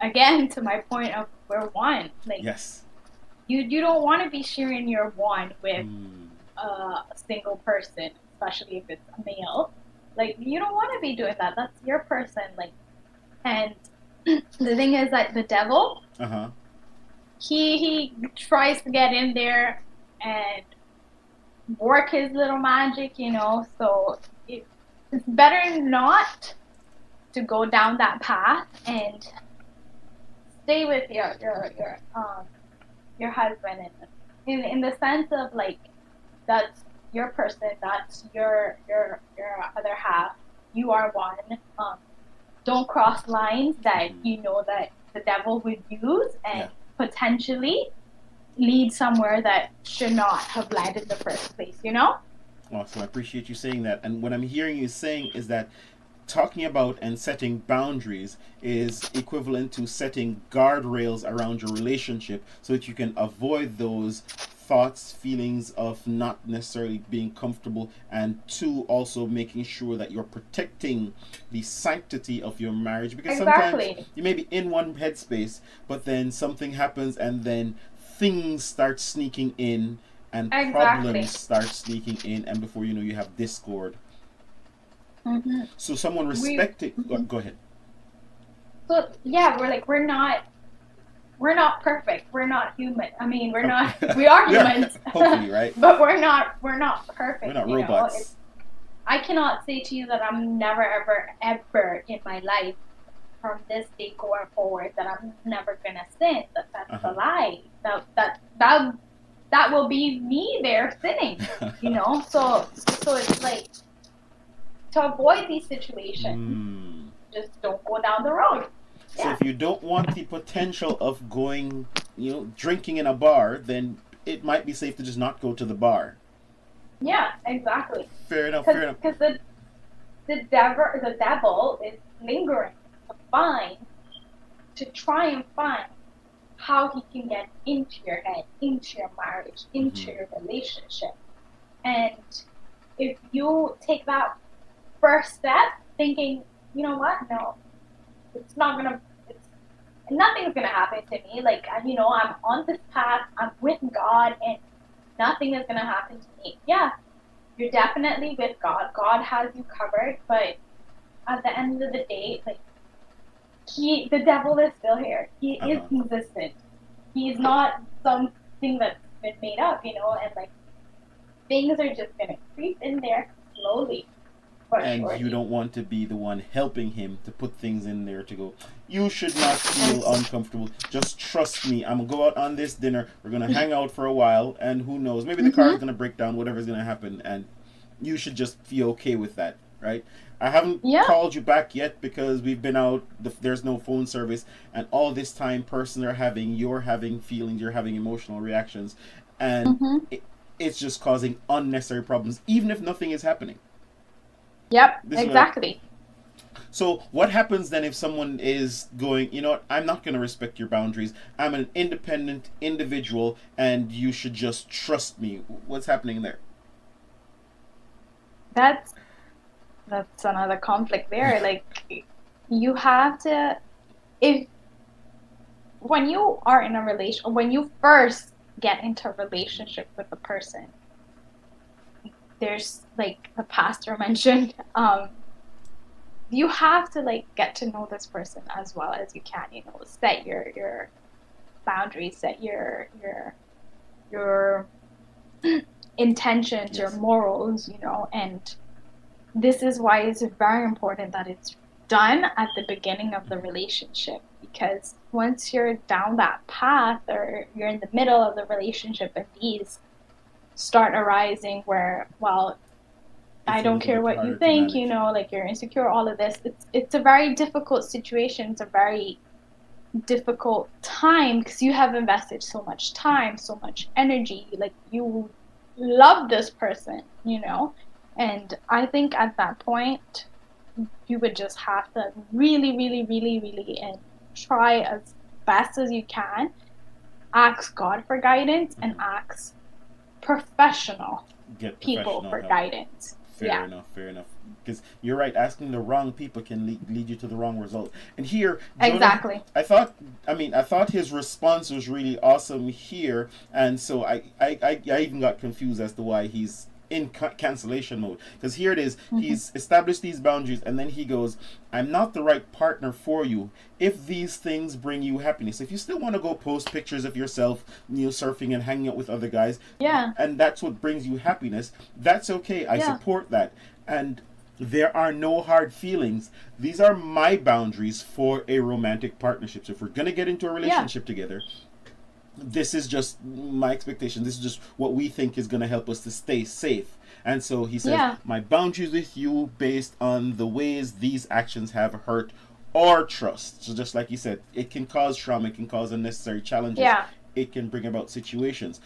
again, to my point of we're one. Like, Yes. You don't want to be sharing your one with a single person, especially if it's a male. Like, you don't want to be doing that. That's your person. Like, and the thing is that the devil, he tries to get in there and work his little magic, you know. So it's better not to go down that path and stay with your husband, in the sense of, like, that's your person, that's your other half. You are one. Don't cross lines that you know that the devil would use and potentially lead somewhere that should not have led in the first place, you know? Awesome. I appreciate you saying that. And what I'm hearing you saying is that talking about and setting boundaries is equivalent to setting guardrails around your relationship so that you can avoid those thoughts, feelings of not necessarily being comfortable, and two, also making sure that you're protecting the sanctity of your marriage, because sometimes you may be in one headspace, but then something happens and then things start sneaking in and problems start sneaking in, and before you know, you have discord. So someone respecting go ahead. So we're not perfect. We're not human. I mean, we are humans. Hopefully, right? But we're not perfect. We're not robots. I cannot say to you that I'm never ever in my life from this day going forward that I'm never gonna sin. That's a lie. That will be me there sinning. You know? So it's like, to avoid these situations, just don't go down the road. So if you don't want the potential of going, drinking in a bar, then it might be safe to just not go to the bar. Yeah, exactly. Fair enough. Because the devil is lingering to try and find how he can get into your head, into your marriage, into your relationship. And if you take that first step thinking, you know what, no, nothing's gonna happen to me. Like, I'm on this path, I'm with God, and nothing is gonna happen to me. Yeah, you're definitely with God. God has you covered, but at the end of the day, like, the devil is still here. He is consistent. He's not something that's been made up, and like, things are just gonna creep in there slowly. For and sure. you don't want to be the one helping him to put things in there to go, you should not feel uncomfortable. Just trust me. I'm going to go out on this dinner. We're going to hang out for a while. And who knows? Maybe the car is going to break down, whatever's going to happen. And you should just feel okay with that, right? I haven't called you back yet because we've been out. There's no phone service. And all this time, you're having feelings, you're having emotional reactions. And it's just causing unnecessary problems, even if nothing is happening. Yep, exactly. So what happens then if someone is going, you know what, I'm not going to respect your boundaries. I'm an independent individual and you should just trust me. What's happening there? That's another conflict there. Like, you have to, when you are in a relation, when you first get into a relationship with a person, there's, like the pastor mentioned, you have to, like, get to know this person as well as you can, you know, set your boundaries, set your intentions, your morals, you know. And this is why it's very important that it's done at the beginning of the relationship, because once you're down that path or you're in the middle of the relationship and these start arising where, well, I don't care what you think, you know, like you're insecure, all of this, it's a very difficult situation. It's a very difficult time because you have invested so much time, so much energy, like you love this person, you know. And I think at that point you would just have to really, really, really, really, and try as best as you can, ask God for guidance and ask professional people for guidance. Fair enough. Because you're right, asking the wrong people can lead you to the wrong result. And here, Jonah, exactly. I thought his response was really awesome here, and so I even got confused as to why he's in cancellation mode. Because here it is, he's established these boundaries, and then he goes, I'm not the right partner for you if these things bring you happiness. If you still want to go post pictures of yourself, you know, surfing and hanging out with other guys, and that's what brings you happiness, that's okay. I support that. And there are no hard feelings. These are my boundaries for a romantic partnership. So if we're going to get into a relationship together, this is just my expectation. This is just what we think is going to help us to stay safe. And so he says, my boundaries with you based on the ways these actions have hurt or trust. So just like you said, it can cause trauma, it can cause unnecessary challenges. It can bring about situations.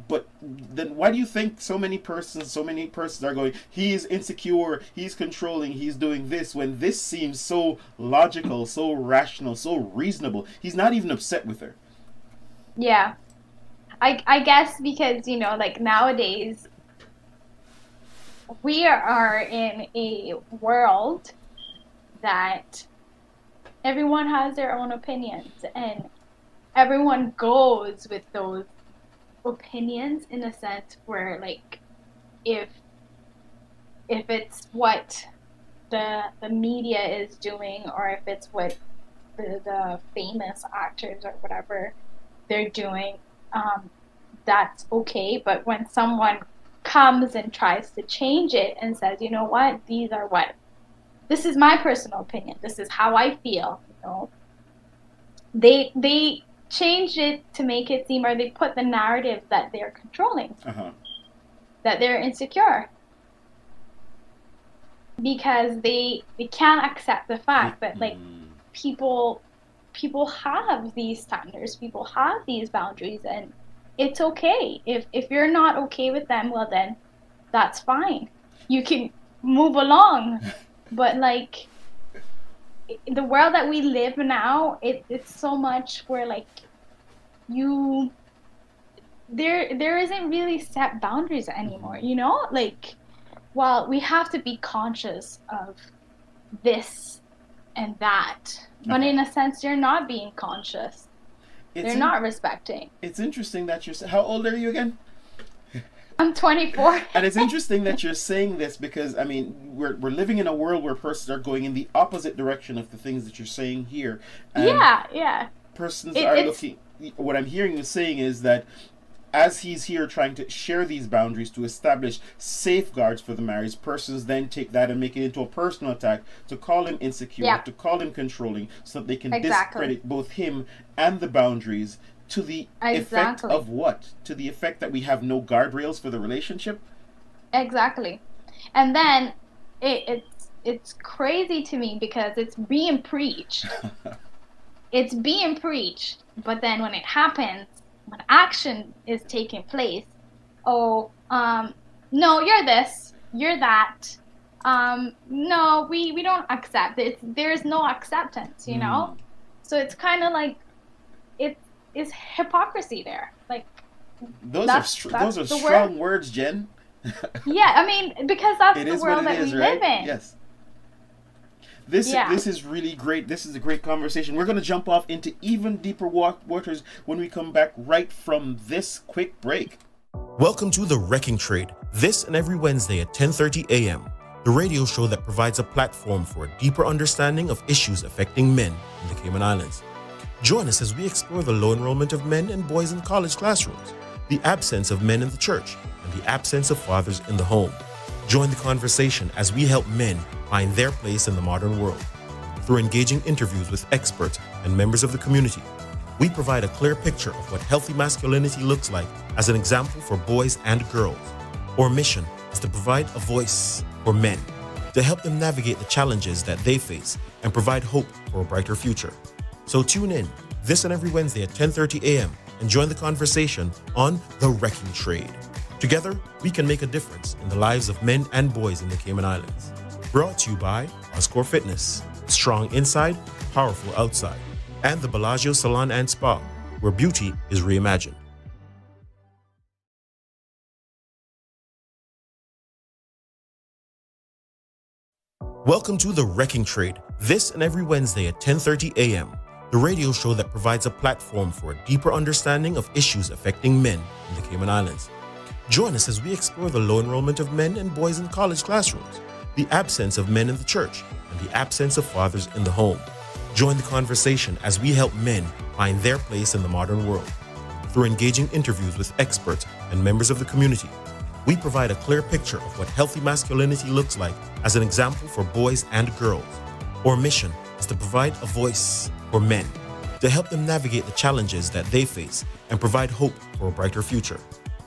But then why do you think so many persons are going, he's insecure, he's controlling, he's doing this, when this seems so logical, so rational, so reasonable? He's not even upset with her. Yeah. I guess because, you know, like nowadays we are in a world that everyone has their own opinions and everyone goes with those opinions in a sense where, like, if it's what the media is doing or if it's what the famous actors or whatever they're doing, that's okay. But when someone comes and tries to change it and says, you know what, this is my personal opinion, this is how I feel, you know, they change it to make it seem, or they put the narrative that they're controlling, that they're insecure, because they can't accept the fact that, like, people have these standards, people have these boundaries, and it's okay. If you're not okay with them, well then that's fine, you can move along. But like the world that we live now, it's so much where, like, there isn't really set boundaries anymore, you know? Like, well, we have to be conscious of this and that, but in a sense you're not being conscious. They're not respecting. It's interesting that you're... How old are you again? I'm 24. And it's interesting that you're saying this because, I mean, we're living in a world where persons are going in the opposite direction of the things that you're saying here. And persons are looking... What I'm hearing you saying is that as he's here trying to share these boundaries to establish safeguards for the marriage, persons then take that and make it into a personal attack to call him insecure, to call him controlling, so that they can discredit both him and the boundaries, to the effect of what? To the effect that we have no guardrails for the relationship? Exactly. And then it's crazy to me because it's being preached. It's being preached, but then when it happens, when action is taking place, no, you're this, you're that. No, we don't accept it. There's no acceptance, you know? So it's kind of like it's hypocrisy there. Like those are strong words, Jen. Yeah, I mean, because that's it the is world what it that is, we right? live in. Yes. This is really great. This is a great conversation. We're going to jump off into even deeper waters when we come back right from this quick break. Welcome to The Wrecking Trade, this and every Wednesday at 10:30 a.m., the radio show that provides a platform for a deeper understanding of issues affecting men in the Cayman Islands. Join us as we explore the low enrollment of men and boys in college classrooms, the absence of men in the church, and the absence of fathers in the home. Join the conversation as we help men find their place in the modern world. Through engaging interviews with experts and members of the community, we provide a clear picture of what healthy masculinity looks like as an example for boys and girls. Our mission is to provide a voice for men, to help them navigate the challenges that they face and provide hope for a brighter future. So tune in this and every Wednesday at 10:30 a.m. and join the conversation on The Wrecking Trade. Together, we can make a difference in the lives of men and boys in the Cayman Islands. Brought to you by Oscore Fitness, strong inside, powerful outside, and the Bellagio Salon and Spa, where beauty is reimagined. Welcome to The Wrecking Trade, this and every Wednesday at 10:30 a.m., the radio show that provides a platform for a deeper understanding of issues affecting men in the Cayman Islands. Join us as we explore the low enrollment of men and boys in college classrooms, the absence of men in the church, and the absence of fathers in the home. Join the conversation as we help men find their place in the modern world. Through engaging interviews with experts and members of the community, we provide a clear picture of what healthy masculinity looks like as an example for boys and girls. Our mission is to provide a voice for men, to help them navigate the challenges that they face and provide hope for a brighter future.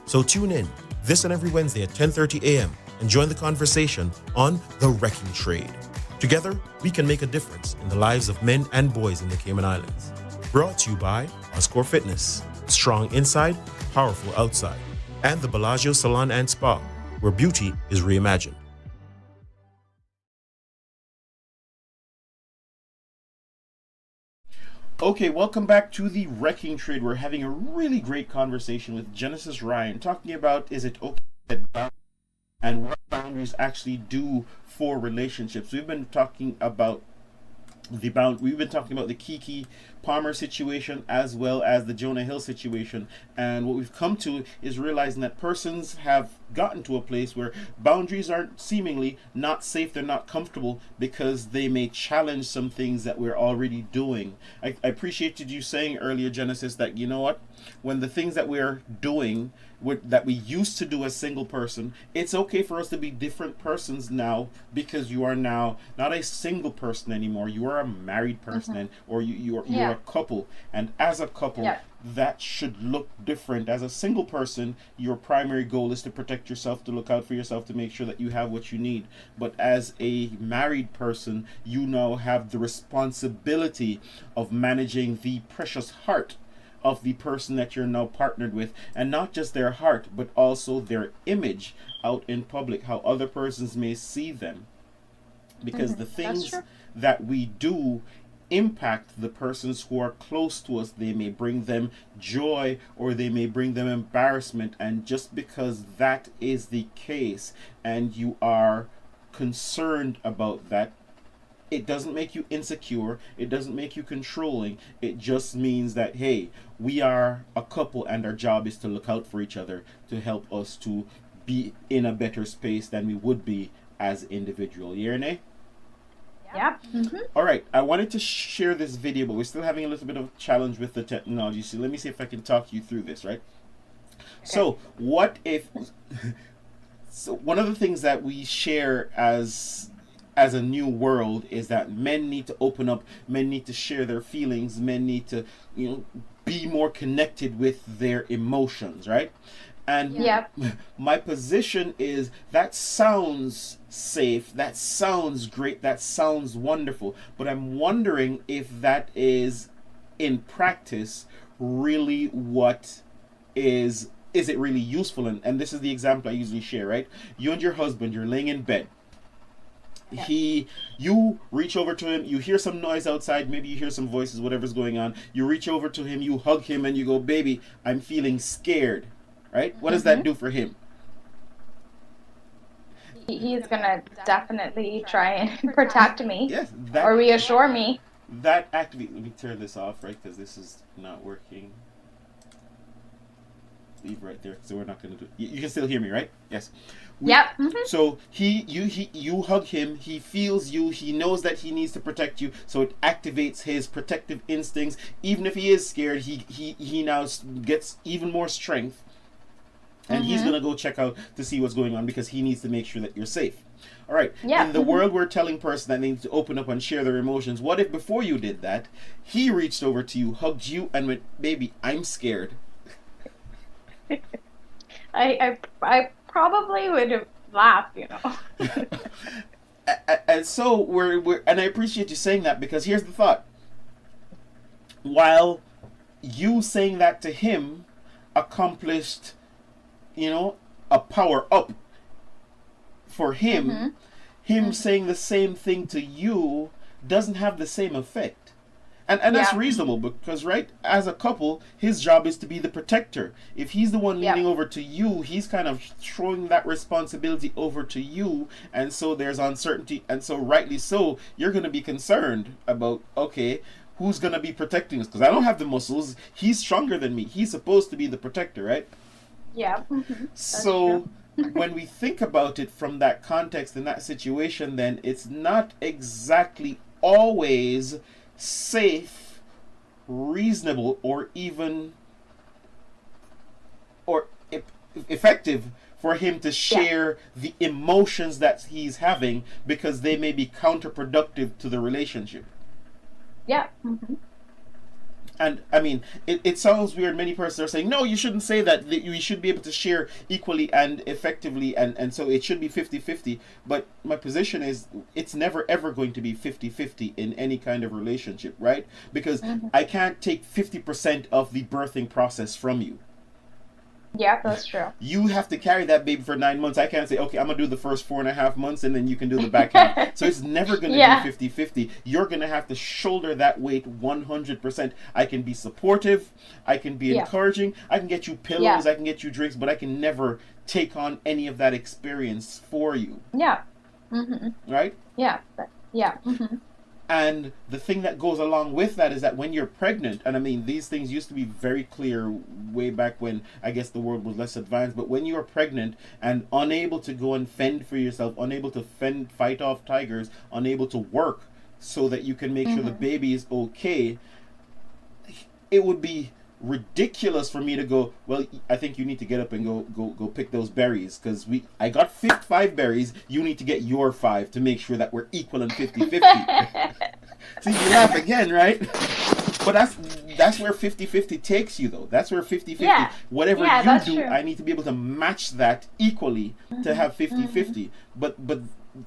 So tune in this and every Wednesday at 10:30 a.m. and join the conversation on The Wrecking Trade. Together, we can make a difference in the lives of men and boys in the Cayman Islands. Brought to you by Oscore Fitness, strong inside, powerful outside, and the Bellagio Salon and Spa, where beauty is reimagined. Okay, welcome back to The Wrecking Trade. We're having a really great conversation with Genesis Ryan, talking about is it okay to set boundaries and what boundaries actually do for relationships. We've been talking about the Keke Palmer situation as well as the Jonah Hill situation, and what we've come to is realizing that persons have gotten to a place where boundaries are seemingly not safe, they're not comfortable because they may challenge some things that we're already doing. I appreciated you saying earlier, Genesis, that you know what, when the things that we're doing that we used to do as single person, it's okay for us to be different persons now, because you are now not a single person anymore. You are a married person, or you're a couple, and as a couple, that should look different. As a single person, your primary goal is to protect yourself, to look out for yourself, to make sure that you have what you need. But as a married person, you now have the responsibility of managing the precious heart of the person that you're now partnered with, and not just their heart, but also their image out in public, how other persons may see them, because the things that we do impact the persons who are close to us. They may bring them joy or they may bring them embarrassment, and just because that is the case and you are concerned about that, it doesn't make you insecure, it doesn't make you controlling. It just means that, hey, we are a couple and our job is to look out for each other, to help us to be in a better space than we would be as individual. Yeah or nay? Yeah. All right, I wanted to share this video, but we're still having a little bit of challenge with the technology, so let me see if I can talk you through this, right? So what if? So one of the things that we share as a new world is that men need to open up, men need to share their feelings, men need to, be more connected with their emotions, right? And Yep. my position is that sounds safe, that sounds great, that sounds wonderful, but I'm wondering if that is in practice really what is it really useful? And this is the example I usually share, right? You and your husband, you're laying in bed. You reach over to him, you hear some noise outside, maybe you hear some voices, whatever's going on. You reach over to him, you hug him, and you go, "Baby, I'm feeling scared." Right? What does that do for him? He's gonna definitely try and protect me. Yes, or reassure me. That activate. Let me turn this off, right? Because this is not working. Leave right there, so we're not going to do it. You can still hear me, right? Yes. Yep. So you hug him. He feels you. He knows that he needs to protect you. So it activates his protective instincts. Even if he is scared, he now gets even more strength, and he's gonna go check out to see what's going on because he needs to make sure that you're safe. All right. Yeah. In the world, we're telling person that they need to open up and share their emotions. What if before you did that, he reached over to you, hugged you, and went, "Baby, I'm scared." I probably would have laughed, And so we're and I appreciate you saying that, because here's the thought. While you saying that to him accomplished, a power up for him, him saying the same thing to you doesn't have the same effect. And that's reasonable, because, right, as a couple, his job is to be the protector. If he's the one leaning over to you, he's kind of throwing that responsibility over to you, and so there's uncertainty, and so rightly so, you're going to be concerned about, okay, who's going to be protecting us? Because I don't have the muscles. He's stronger than me. He's supposed to be the protector, right? Yeah. So when we think about it from that context, in that situation, then it's not exactly always safe, reasonable, or even effective for him to share the emotions that he's having, because they may be counterproductive to the relationship. Yeah. And I mean, it sounds weird. Many persons are saying, no, you shouldn't say that. You should be able to share equally and effectively, and so it should be 50-50. But my position is, it's never ever going to be 50-50 in any kind of relationship, right? Because I can't take 50% of the birthing process from you. Yeah, that's true. You have to carry that baby for 9 months. I can't say, okay, I'm going to do the first 4.5 months and then you can do the back half. So it's never going to be 50-50. You're going to have to shoulder that weight 100%. I can be supportive. I can be encouraging. I can get you pillows. I can get you drinks. But I can never take on any of that experience for you. Yeah. Right? Yeah. Yeah. And the thing that goes along with that is that when you're pregnant, and I mean, these things used to be very clear way back when I guess the world was less advanced, but when you are pregnant and unable to go and fend for yourself, unable to fight off tigers, unable to work so that you can make sure the baby is okay, it would be ridiculous for me to go, well, I think you need to get up and go pick those berries, because I got 5 berries, you need to get your 5 to make sure that we're equal and 50-50. See, you laugh again, right? But that's where 50-50 takes you, though. That's where 50-50, whatever you do, I need to be able to match that equally to have 50-50. But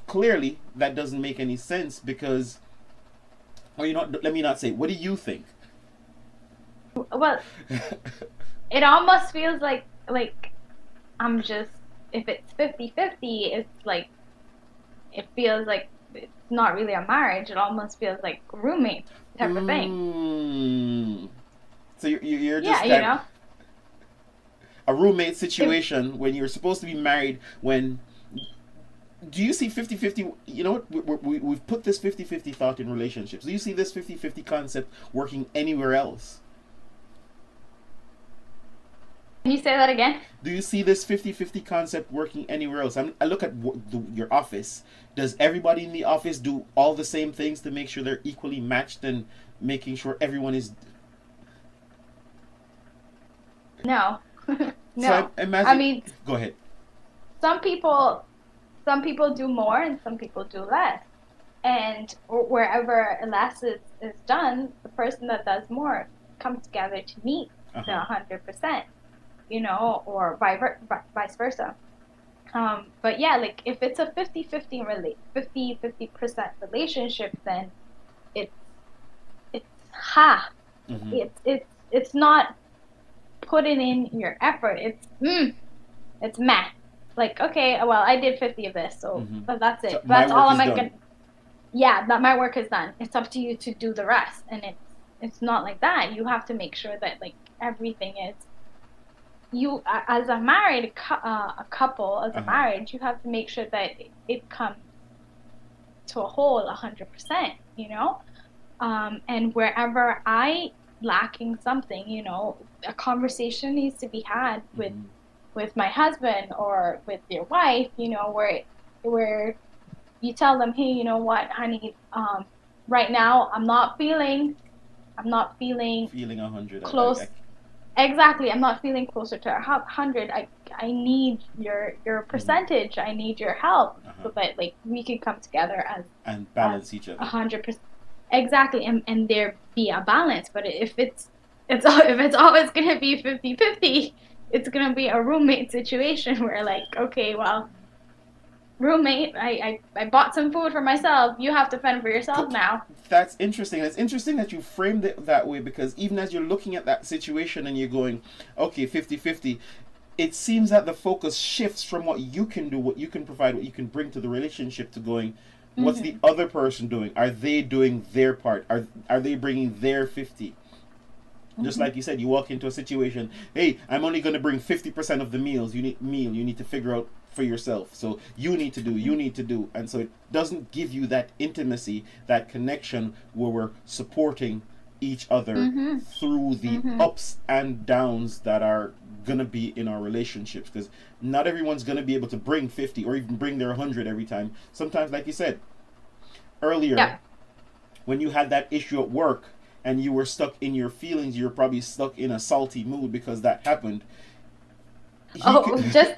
clearly that doesn't make any sense, because, or let me not say, what do you think? Well, it almost feels like I'm just, if it's 50-50, it's like, it feels like it's not really a marriage. It almost feels like roommate type of thing. So you're just a roommate situation when you're supposed to be married. When do you see 50-50? You know what? We've put this 50-50 thought in relationships. Do you see this 50-50 concept working anywhere else? Can you say that again? Do you see this 50-50 concept working anywhere else? I look at your office. Does everybody in the office do all the same things to make sure they're equally matched and making sure everyone is... No. No. So I imagine. I mean, Go ahead. some people do more and some people do less. And wherever less is done, the person that does more comes together to meet the 100%, or vice versa. But yeah, like if it's a 50% relationship, then it's half. It's not putting in your effort. It's meh. Like, okay, well, I did 50 of this, so but that's it. So that's all I'm done. gonna. Yeah, that my work is done. It's up to you to do the rest, and it's not like that. You have to make sure that like everything is. You as a married a couple, as a marriage, you have to make sure that it comes to a whole 100%. And wherever I lacking something, a conversation needs to be had with my husband or with your wife, where you tell them, hey, you know what, honey, right now I'm not feeling 100 close. Exactly, I'm not feeling closer to 100. I need your percentage. I need your help so that like we can come together and balance each other. 100%. Exactly, and there be a balance. But if it's always gonna be 50-50, it's gonna be a roommate situation where like, okay, well, roommate, I bought some food for myself. You have to fend for yourself now. That's interesting. It's interesting that you framed it that way, because even as you're looking at that situation and you're going, okay, 50-50, it seems that the focus shifts from what you can do, what you can provide, what you can bring to the relationship, to going, what's the other person doing? Are they doing their part? Are they bringing their 50? Just like you said, you walk into a situation, hey, I'm only going to bring 50% of the meals. You need to figure out for yourself. So you need to do. And so it doesn't give you that intimacy, that connection where we're supporting each other through the ups and downs that are going to be in our relationships. Because not everyone's going to be able to bring 50 or even bring their 100 every time. Sometimes, like you said earlier, when you had that issue at work, and you were stuck in your feelings, you're probably stuck in a salty mood because that happened. Just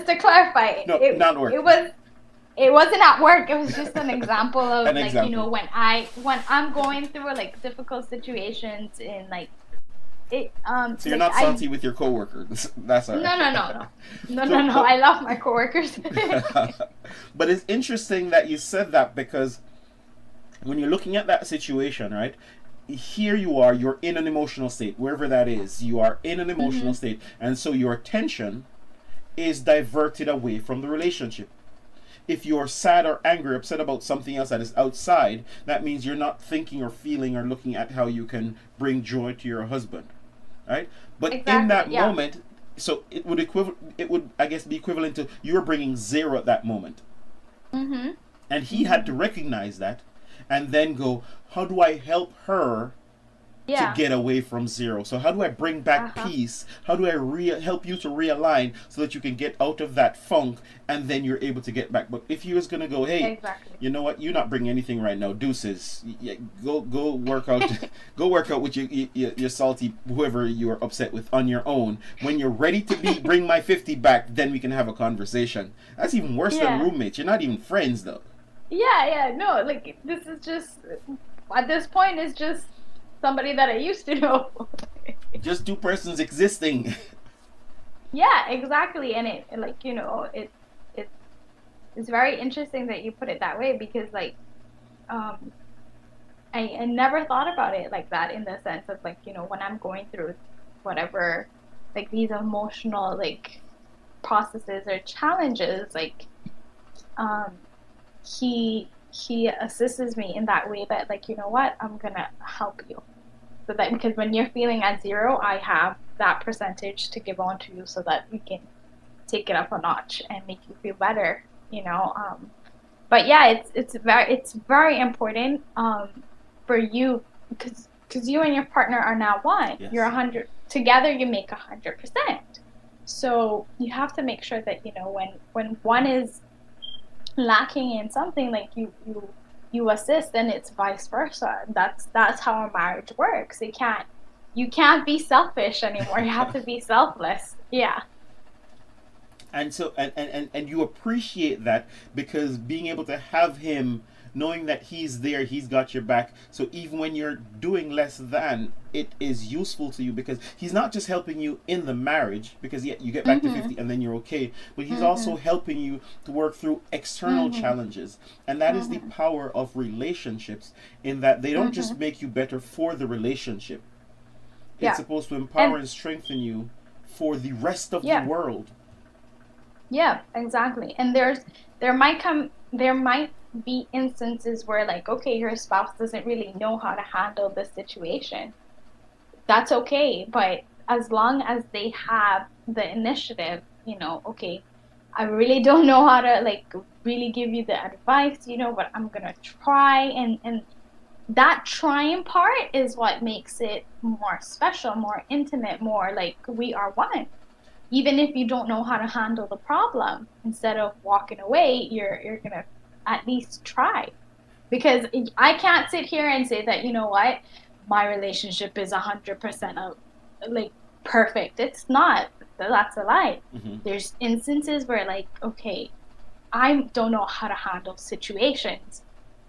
to clarify, no, not work. It wasn't at work. It was just an example of when I'm going through like difficult situations in like it. So you're not salty with your coworkers. That's all right. No. I love my coworkers. But it's interesting that you said that, because when you're looking at that situation, right? Here you're in an emotional state, wherever that is. You are in an emotional state, and so your attention is diverted away from the relationship. If you're sad or angry, upset about something else that is outside, that means you're not thinking or feeling or looking at how you can bring joy to your husband, right? But in that moment, so it would I guess be equivalent to you're bringing 0 at that moment, and he had to recognize that. And then go, how do I help her to get away from 0? So how do I bring back peace? How do I help you to realign so that you can get out of that funk, and then you're able to get back? But if you was gonna go, hey, you know what? You're not bringing anything right now. Deuces. Go work out. Go work out with your salty whoever you are upset with on your own. When you're ready to bring my 50 back, then we can have a conversation. That's even worse than roommates. You're not even friends though. No, like this is just at this point it's just somebody that I used to know. Just 2 persons existing. Yeah, exactly. And it like it's very interesting that you put it that way, because like I never thought about it like that, in the sense of like when I'm going through whatever like these emotional like processes or challenges, like he assists me in that way, that like, you know what, I'm gonna help you, so that because when you're feeling at 0, I have that percentage to give on to you, so that we can take it up a notch and make you feel better, but yeah, it's very important for you, because you and your partner are now one. You're 100 together, you make 100%, so you have to make sure that when one is lacking in something, like you assist, and it's vice versa. That's how a marriage works. You can't be selfish anymore. You have to be selfless. Yeah. And so and you appreciate that, because being able to have him, knowing that he's there, he's got your back, so even when you're doing less than, it is useful to you, because he's not just helping you in the marriage, because yeah, you get back to 50 and then you're okay, but he's also helping you to work through external challenges. And that is the power of relationships, in that they don't just make you better for the relationship, it's supposed to empower and strengthen you for the rest of the world. Yeah, exactly. And there might be instances where, like, okay, your spouse doesn't really know how to handle the situation. That's okay, but as long as they have the initiative, okay, I really don't know how to, like, really give you the advice, but I'm gonna try, and that trying part is what makes it more special, more intimate, more like we are one. Even if you don't know how to handle the problem, instead of walking away, you're gonna at least try. Because I can't sit here and say that, what, my relationship is 100% like perfect. It's not. That's a lie. There's instances where, like, okay, I don't know how to handle situations,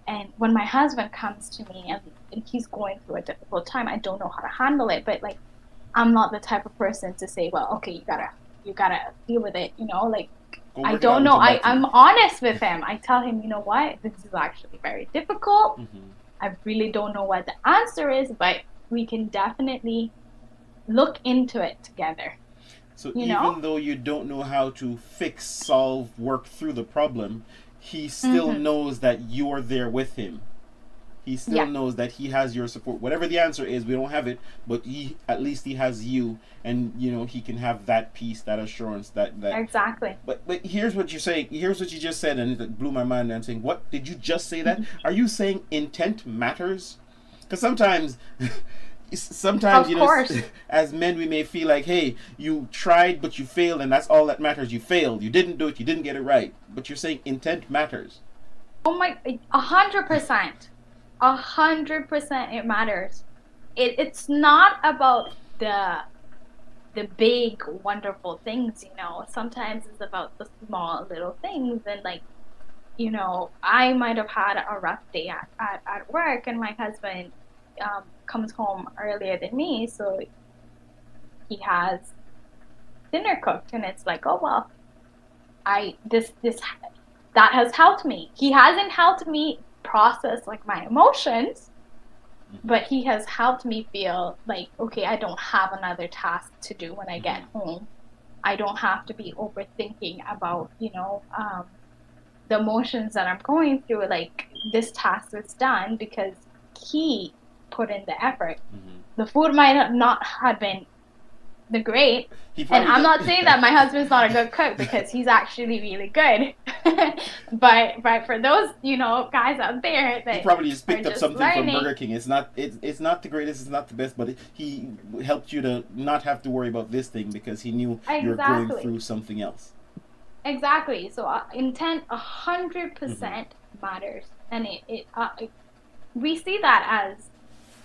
and when my husband comes to me and he's going through a difficult time, I don't know how to handle it, but, like, I'm not the type of person to say, well, okay, you gotta deal with it, like, I don't know. I'm honest with him. I tell him, you know what, this is actually very difficult. I really don't know what the answer is, but we can definitely look into it together. So even though you don't know how to fix, solve, work through the problem, he still knows that you're there with him. He still knows that he has your support. Whatever the answer is, we don't have it, but at least he has you, and he can have that peace, that assurance, that exactly. But here's what you're saying. Here's what you just said, and it blew my mind. I'm saying, what did you just say? That are you saying intent matters? Because sometimes as men, we may feel like, hey, you tried but you failed, and that's all that matters. You failed. You didn't do it. You didn't get it right. But you're saying intent matters. Oh my, 100%. 100% it matters. It's not about the big wonderful things, sometimes it's about the small little things. And, like, I might have had a rough day at work, and my husband comes home earlier than me, so he has dinner cooked, and it's like, oh well, that has helped me. He hasn't helped me process, like, my emotions, but he has helped me feel like, okay, I don't have another task to do when I get home. I don't have to be overthinking about, the emotions that I'm going through. Like, this task is done because he put in the effort. The food might not have been the great, and I'm not saying that my husband's not a good cook, because he's actually really good. but for those guys out there that he probably just picked up something learning from Burger King. It's not the greatest, it's not the best, but he helped you to not have to worry about this thing because he knew you were going through something else. Exactly. So intent 100% matters, and it we see that as,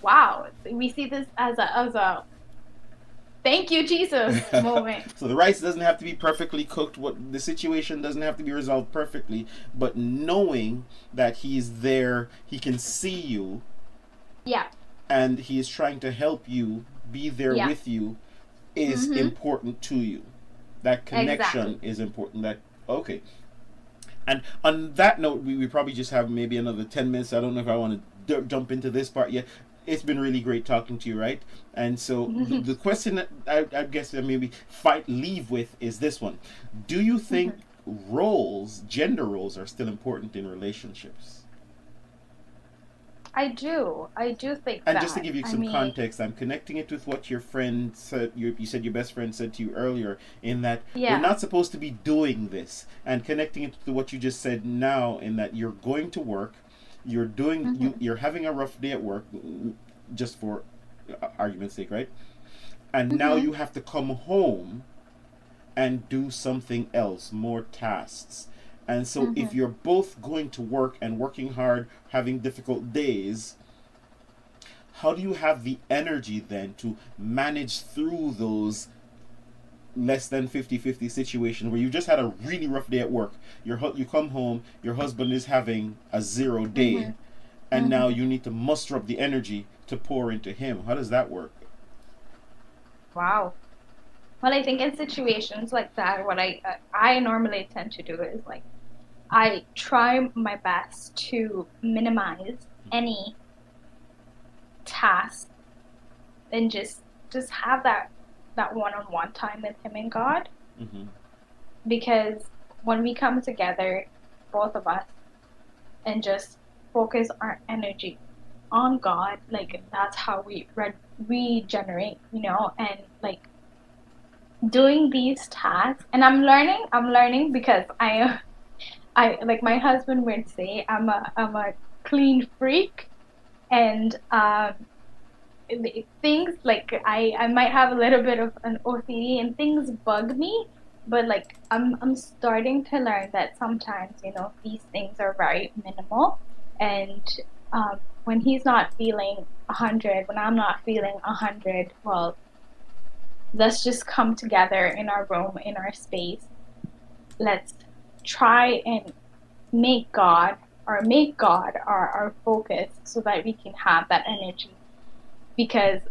wow, we see this as a thank you, Jesus moment. So the rice doesn't have to be perfectly cooked. The situation doesn't have to be resolved perfectly, but knowing that he's there, he can see you. Yeah. And he is trying to help you, be there with you, is important to you. That connection is important. Okay. And on that note, we probably just have maybe another 10 minutes. I don't know if I want to jump into this part yet. It's been really great talking to you, right? And so the question that I guess that maybe leave with is this one. Do you think gender roles are still important in relationships? I do think and that. Just to give you some context, I'm connecting it with what your friend said. You said your best friend said to you earlier, in that we're not supposed to be doing this, and connecting it to what you just said now, in that you're going to work, you're doing, you're having a rough day at work, just for argument's sake, right? And now you have to come home and do something else, more tasks. And so if you're both going to work and working hard, having difficult days, how do you have the energy then to manage through those less than 50-50 situation where you just had a really rough day at work. You come home, your husband is having a 0 day, and now you need to muster up the energy to pour into him. How does that work? Wow. Well, I think in situations like that, what I normally tend to do is like I try my best to minimize any task and just have that one-on-one time with him and God. Because when we come together, both of us, and just focus our energy on God, like that's how we regenerate, and like doing these tasks. And I'm learning because I like my husband would say I'm a clean freak, and things like I might have a little bit of an OCD and things bug me, but like I'm starting to learn that sometimes these things are very minimal, and when he's not feeling 100, when I'm not feeling 100, well, let's just come together in our room, in our space. Let's try and make God our focus so that we can have that energy. Because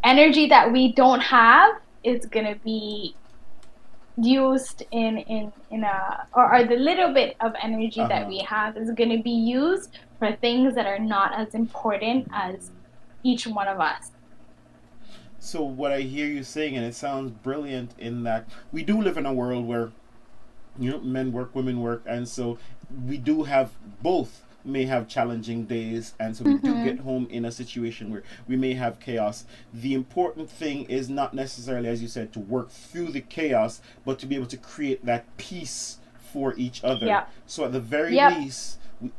energy that we don't have is going to be used in a, or the little bit of energy that we have is going to be used for things that are not as important as each one of us. So what I hear you saying, and it sounds brilliant, in that we do live in a world where men work, women work, and so we do have both may have challenging days, and so we do get home in a situation where we may have chaos. The important thing is not necessarily, as you said, to work through the chaos, but to be able to create that peace for each other. So at the very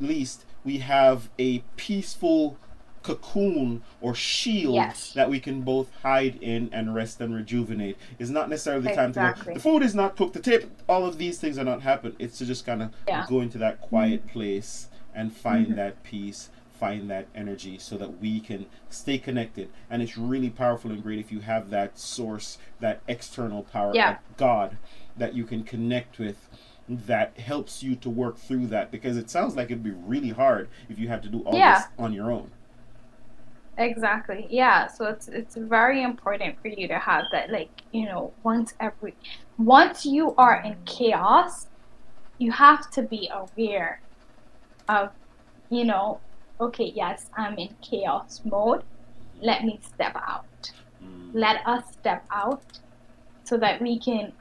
least we have a peaceful cocoon or shield that we can both hide in and rest and rejuvenate. It's not necessarily the time to go, the food is not cooked, the tape, all of these things are not happening. It's to just kind of go into that quiet place and find that peace, find that energy, so that we can stay connected. And it's really powerful and great if you have that source, that external power, like God, that you can connect with, that helps you to work through that. Because it sounds like it'd be really hard if you had to do all this on your own. Exactly. Yeah. So it's very important for you to have that, like, once you are in chaos, you have to be aware of, okay, yes, I'm in chaos mode. Let me step out. Let us step out so that we can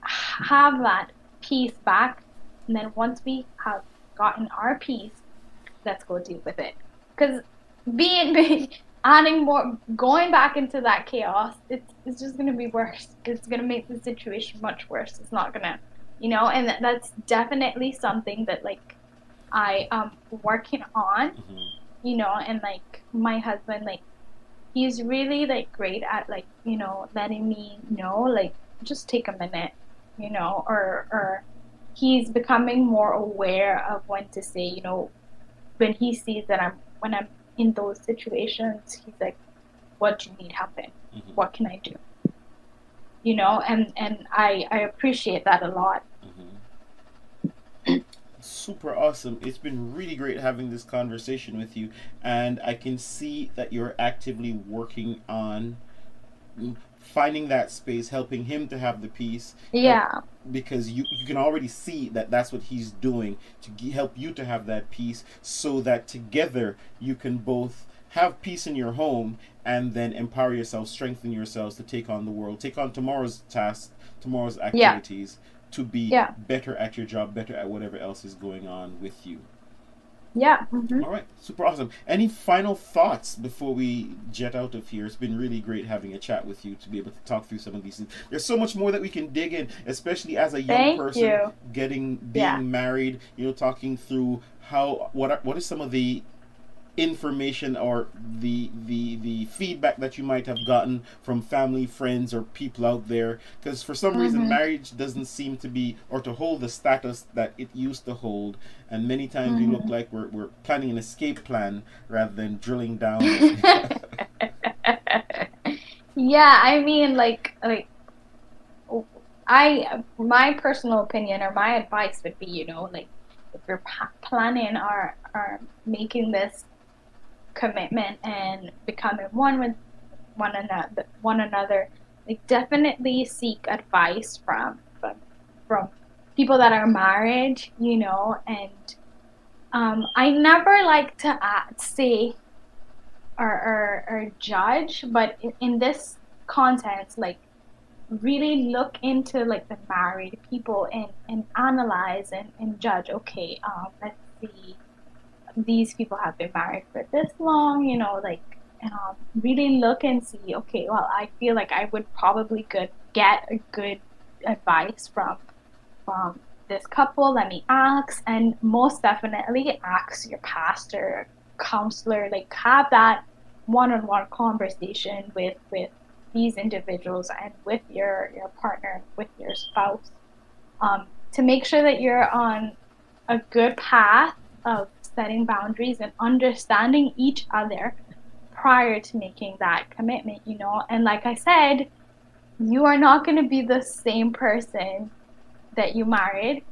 have that peace back. And then once we have gotten our peace, let's go deal with it. Because adding more, going back into that chaos, it's just going to be worse. It's going to make the situation much worse. It's not going to, and that's definitely something that, like, I am working on, and like my husband, like, he's really like great at, like, letting me know, like, just take a minute, or he's becoming more aware of when to say, when he sees that when I'm in those situations, he's like, what do you need help in? What can I do? And I appreciate that a lot. Super awesome. It's been really great having this conversation with you, and I can see that you're actively working on finding that space, helping him to have the peace. Because you can already see that that's what he's doing to help you to have that peace, so that together you can both have peace in your home and then empower yourself, strengthen yourselves to take on the world, take on tomorrow's tasks, tomorrow's activities, to be better at your job, better at whatever else is going on with you. All right, super awesome. Any final thoughts before we jet out of here? It's been really great having a chat with you to be able to talk through some of these things. There's so much more that we can dig in, especially as a young person being married. Talking through what is some of the information or the feedback that you might have gotten from family, friends, or people out there, because for some reason marriage doesn't seem to be, or to hold the status that it used to hold, and many times we look like we're planning an escape plan rather than drilling down. I mean, like my personal opinion or my advice would be, like if you're planning or making this commitment and becoming one with one another, like definitely seek advice from people that are married, and I never like to say or judge, but in this context, like really look into like the married people and analyze and judge. Okay, let's see, these people have been married for this long, like really look and see. Okay, well, I feel like I would probably get a good advice from this couple. Let me ask, and most definitely ask your pastor, counselor, like have that one-on-one conversation with these individuals and with your partner, with your spouse, to make sure that you're on a good path of setting boundaries and understanding each other prior to making that commitment, And like I said, you are not going to be the same person that you married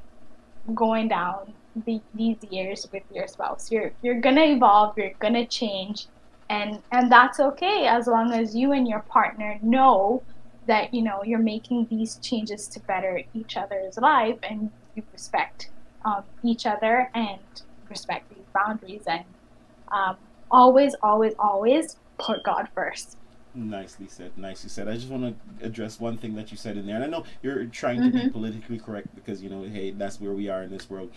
going down these years with your spouse. You're going to evolve, you're going to change, and that's okay, as long as you and your partner know that, you're making these changes to better each other's life, and you respect each other and respect these boundaries, and always put God first. Nicely said. Nicely said. I just want to address one thing that you said in there, and I know you're trying to be politically correct because hey, that's where we are in this world.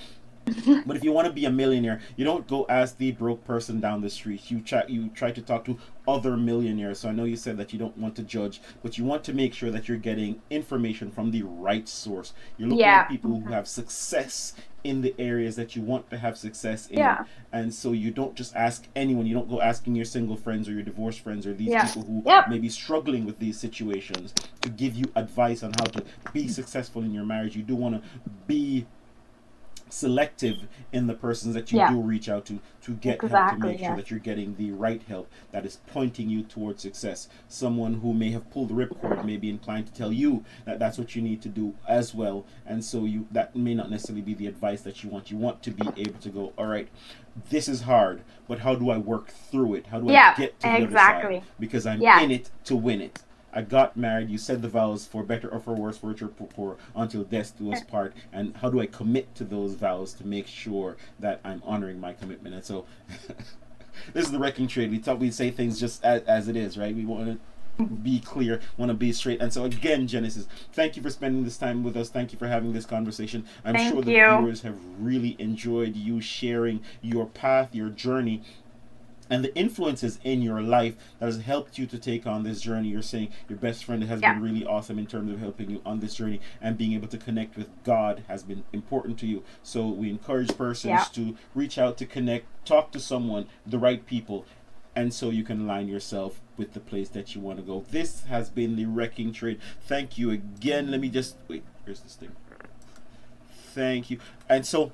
But if you want to be a millionaire, you don't go ask the broke person down the street. You try to talk to other millionaires. So I know you said that you don't want to judge, but you want to make sure that you're getting information from the right source. You're looking at people who have success in the areas that you want to have success in. And so you don't just ask anyone. You don't go asking your single friends or your divorced friends or these people who may be struggling with these situations to give you advice on how to be successful in your marriage. You do want to be selective in the persons that you do reach out to get help, to make sure that you're getting the right help that is pointing you towards success. Someone who may have pulled the ripcord may be inclined to tell you that that's what you need to do as well, and so that may not necessarily be the advice that you want. You want to be able to go, all right, this is hard, but how do I work through it? How do I get to the other side? Because I'm in it to win it. I got married, you said the vows, for better or for worse, for richer or poor, until death do us part. And how do I commit to those vows to make sure that I'm honoring my commitment? And so, this is the Wrecking Trade. We say things just as it is, right? We want to be clear, want to be straight. And so again, Genesis, thank you for spending this time with us. Thank you for having this conversation. I'm sure the viewers have really enjoyed you sharing your path, your journey, and the influences in your life that has helped you to take on this journey. You're saying your best friend has been really awesome in terms of helping you on this journey, and being able to connect with God has been important to you. So we encourage persons to reach out, to connect, talk to someone, the right people, and so you can align yourself with the place that you want to go. This has been the Wrecking Trade. Thank you again. Let me just wait. Here's this thing. Thank you. And so,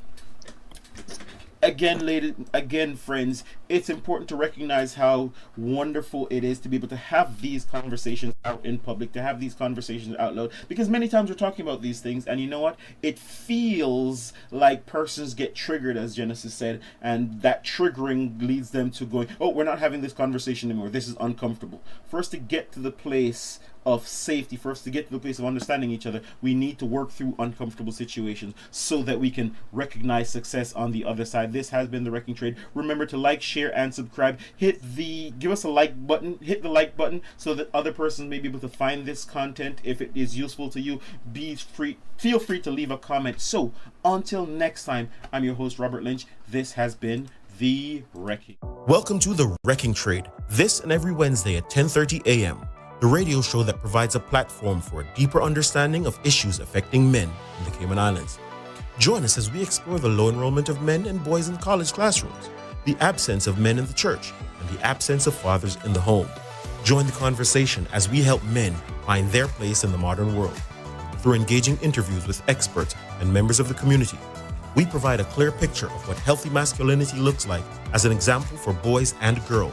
again, friends, it's important to recognize how wonderful it is to be able to have these conversations out in public, to have these conversations out loud, because many times we're talking about these things, and you know what? It feels like persons get triggered, as Genesis said, and that triggering leads them to going, oh, we're not having this conversation anymore. This is uncomfortable. For us to get to the place of safety, for us to get to the place of understanding each other, we need to work through uncomfortable situations so that we can recognize success on the other side. This has been the Wrecking Trade. Remember to like, share, and subscribe. Give us a like button. Hit the like button so that other persons may be able to find this content. If it is useful to you, feel free to leave a comment. So until next time, I'm your host, Robert Lynch. This has been The Wrecking. Welcome to The Wrecking Trade, this and every Wednesday at 10:30 a.m. The radio show that provides a platform for a deeper understanding of issues affecting men in the Cayman Islands. Join us as we explore the low enrollment of men and boys in college classrooms, the absence of men in the church, and the absence of fathers in the home. Join the conversation as we help men find their place in the modern world. Through engaging interviews with experts and members of the community, we provide a clear picture of what healthy masculinity looks like as an example for boys and girls.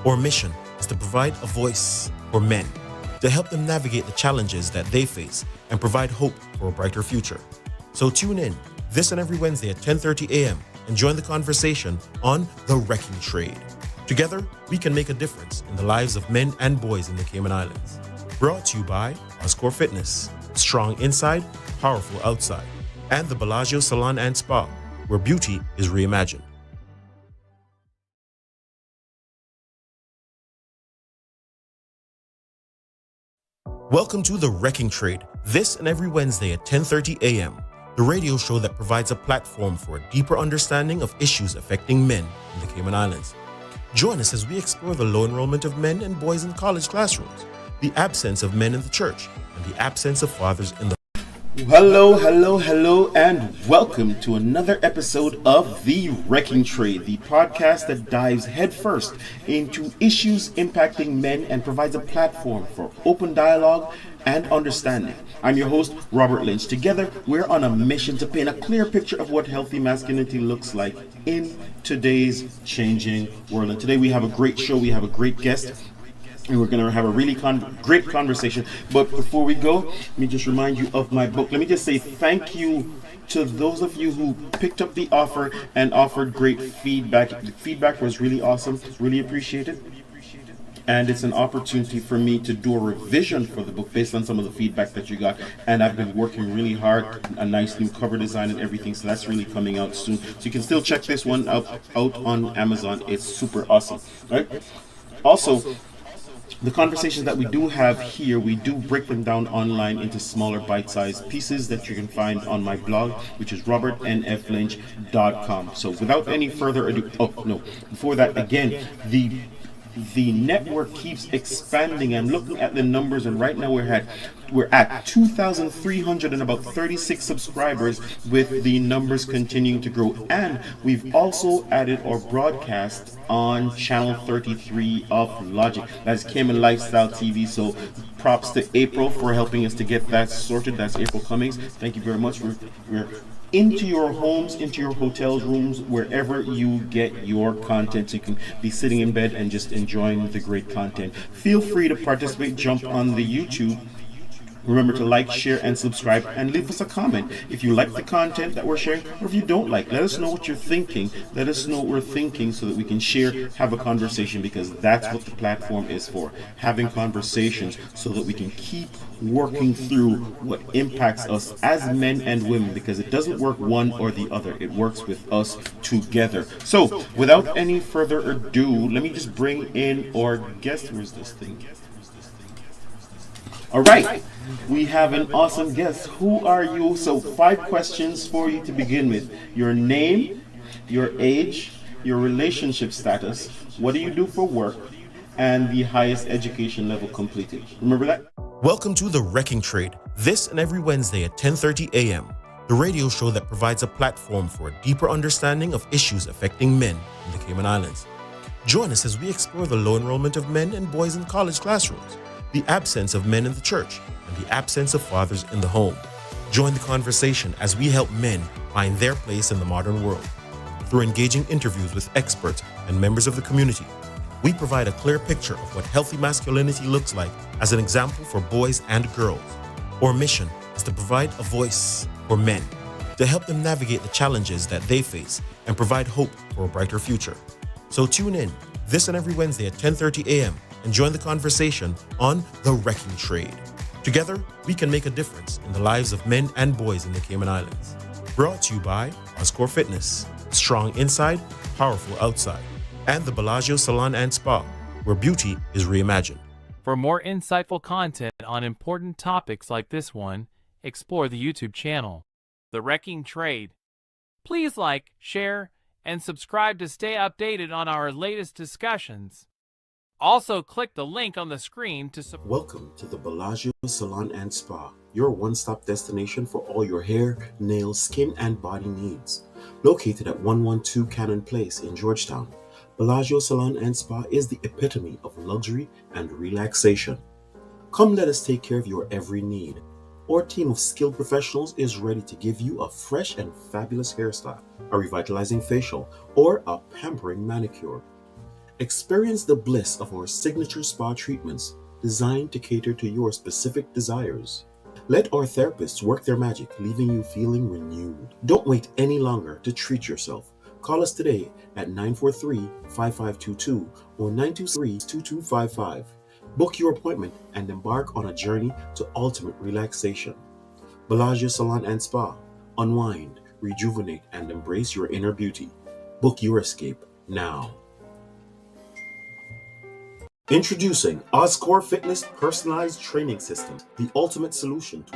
Our mission is to provide a voice for men, to help them navigate the challenges that they face and provide hope for a brighter future. So tune in this and every Wednesday at 10:30 a.m. and join the conversation on The Wrecking Trade. Together, we can make a difference in the lives of men and boys in the Cayman Islands. Brought to you by Oscore Fitness, strong inside, powerful outside, and the Bellagio Salon and Spa, where beauty is reimagined. Welcome to The Wrecking Trade, this and every Wednesday at 10:30 a.m., the radio show that provides a platform for a deeper understanding of issues affecting men in the Cayman Islands. Join us as we explore the low enrollment of men and boys in college classrooms, the absence of men in the church, and the absence of fathers in the Hello, and welcome to another episode of The Wrecking Trade, the podcast that dives headfirst into issues impacting men and provides a platform for open dialogue and understanding. I'm your host, Robert Lynch. Together, we're on a mission to paint a clear picture of what healthy masculinity looks like in today's changing world. And today we have a great show, we have a great guest, and we're going to have a really great conversation. But before we go, let me just remind you of my book. Let me just say thank you to those of you who picked up the offer and offered great feedback. The feedback was really awesome, really appreciated. And it's an opportunity for me to do a revision for the book based on some of the feedback that you got. And I've been working really hard, a nice new cover design and everything. So that's really coming out soon. So you can still check this one out on Amazon. It's super awesome. Right? Also, the conversations that we do have here, we do break them down online into smaller bite-sized pieces that you can find on my blog, which is robertnflynch.com. So without any further ado, before that, again, the network keeps expanding. I'm looking at the numbers, and right now we're at 2,336 subscribers, with the numbers continuing to grow. And we've also added our broadcast on channel 33 of Logic. That's Cayman Lifestyle TV. So props to April for helping us to get that sorted. That's April Cummings. Thank you very much. We're into your homes, into your hotels, rooms, wherever you get your content. So you can be sitting in bed and just enjoying the great content. Feel free to participate. Jump on the YouTube. Remember to like, share, and subscribe, and leave us a comment if you like the content that we're sharing, or if you don't like. Let us know what you're thinking. Let us know what we're thinking so that we can share, have a conversation, because that's what the platform is for. Having conversations so that we can keep working through what impacts us as men and women, because it doesn't work one or the other. It works with us together. So, without any further ado, let me just bring in our guest. Where's this thing? All right, we have an awesome guest. Who are you? So 5 questions for you to begin with. Your name, your age, your relationship status, what do you do for work, and the highest education level completed. Remember that? Welcome to The Wrecking Trade, this and every Wednesday at 10:30 a.m., the radio show that provides a platform for a deeper understanding of issues affecting men in the Cayman Islands. Join us as we explore the low enrollment of men and boys in college classrooms, the absence of men in the church, and the absence of fathers in the home. Join the conversation as we help men find their place in the modern world. Through engaging interviews with experts and members of the community, we provide a clear picture of what healthy masculinity looks like as an example for boys and girls. Our mission is to provide a voice for men, to help them navigate the challenges that they face and provide hope for a brighter future. So tune in this and every Wednesday at 10:30 a.m. and join the conversation on The Wrecking Trade. Together, we can make a difference in the lives of men and boys in the Cayman Islands. Brought to you by Oscore Fitness, strong inside, powerful outside, and the Bellagio Salon and Spa, where beauty is reimagined. For more insightful content on important topics like this one, explore the YouTube channel, The Wrecking Trade. Please like, share, and subscribe to stay updated on our latest discussions. Also, click the link on the screen to support. Welcome to the Bellagio Salon and Spa, your one-stop destination for all your hair, nails, skin, and body needs. Located at 112 Cannon Place in Georgetown, Bellagio Salon and Spa is the epitome of luxury and relaxation. Come let us take care of your every need. Our team of skilled professionals is ready to give you a fresh and fabulous hairstyle, a revitalizing facial, or a pampering manicure. Experience the bliss of our signature spa treatments designed to cater to your specific desires. Let our therapists work their magic, leaving you feeling renewed. Don't wait any longer to treat yourself. Call us today at 943-5522 or 923-2255. Book your appointment and embark on a journey to ultimate relaxation. Bellagio Salon and Spa. Unwind, rejuvenate, and embrace your inner beauty. Book your escape now. Introducing Oscore Fitness Personalized Training System, the ultimate solution to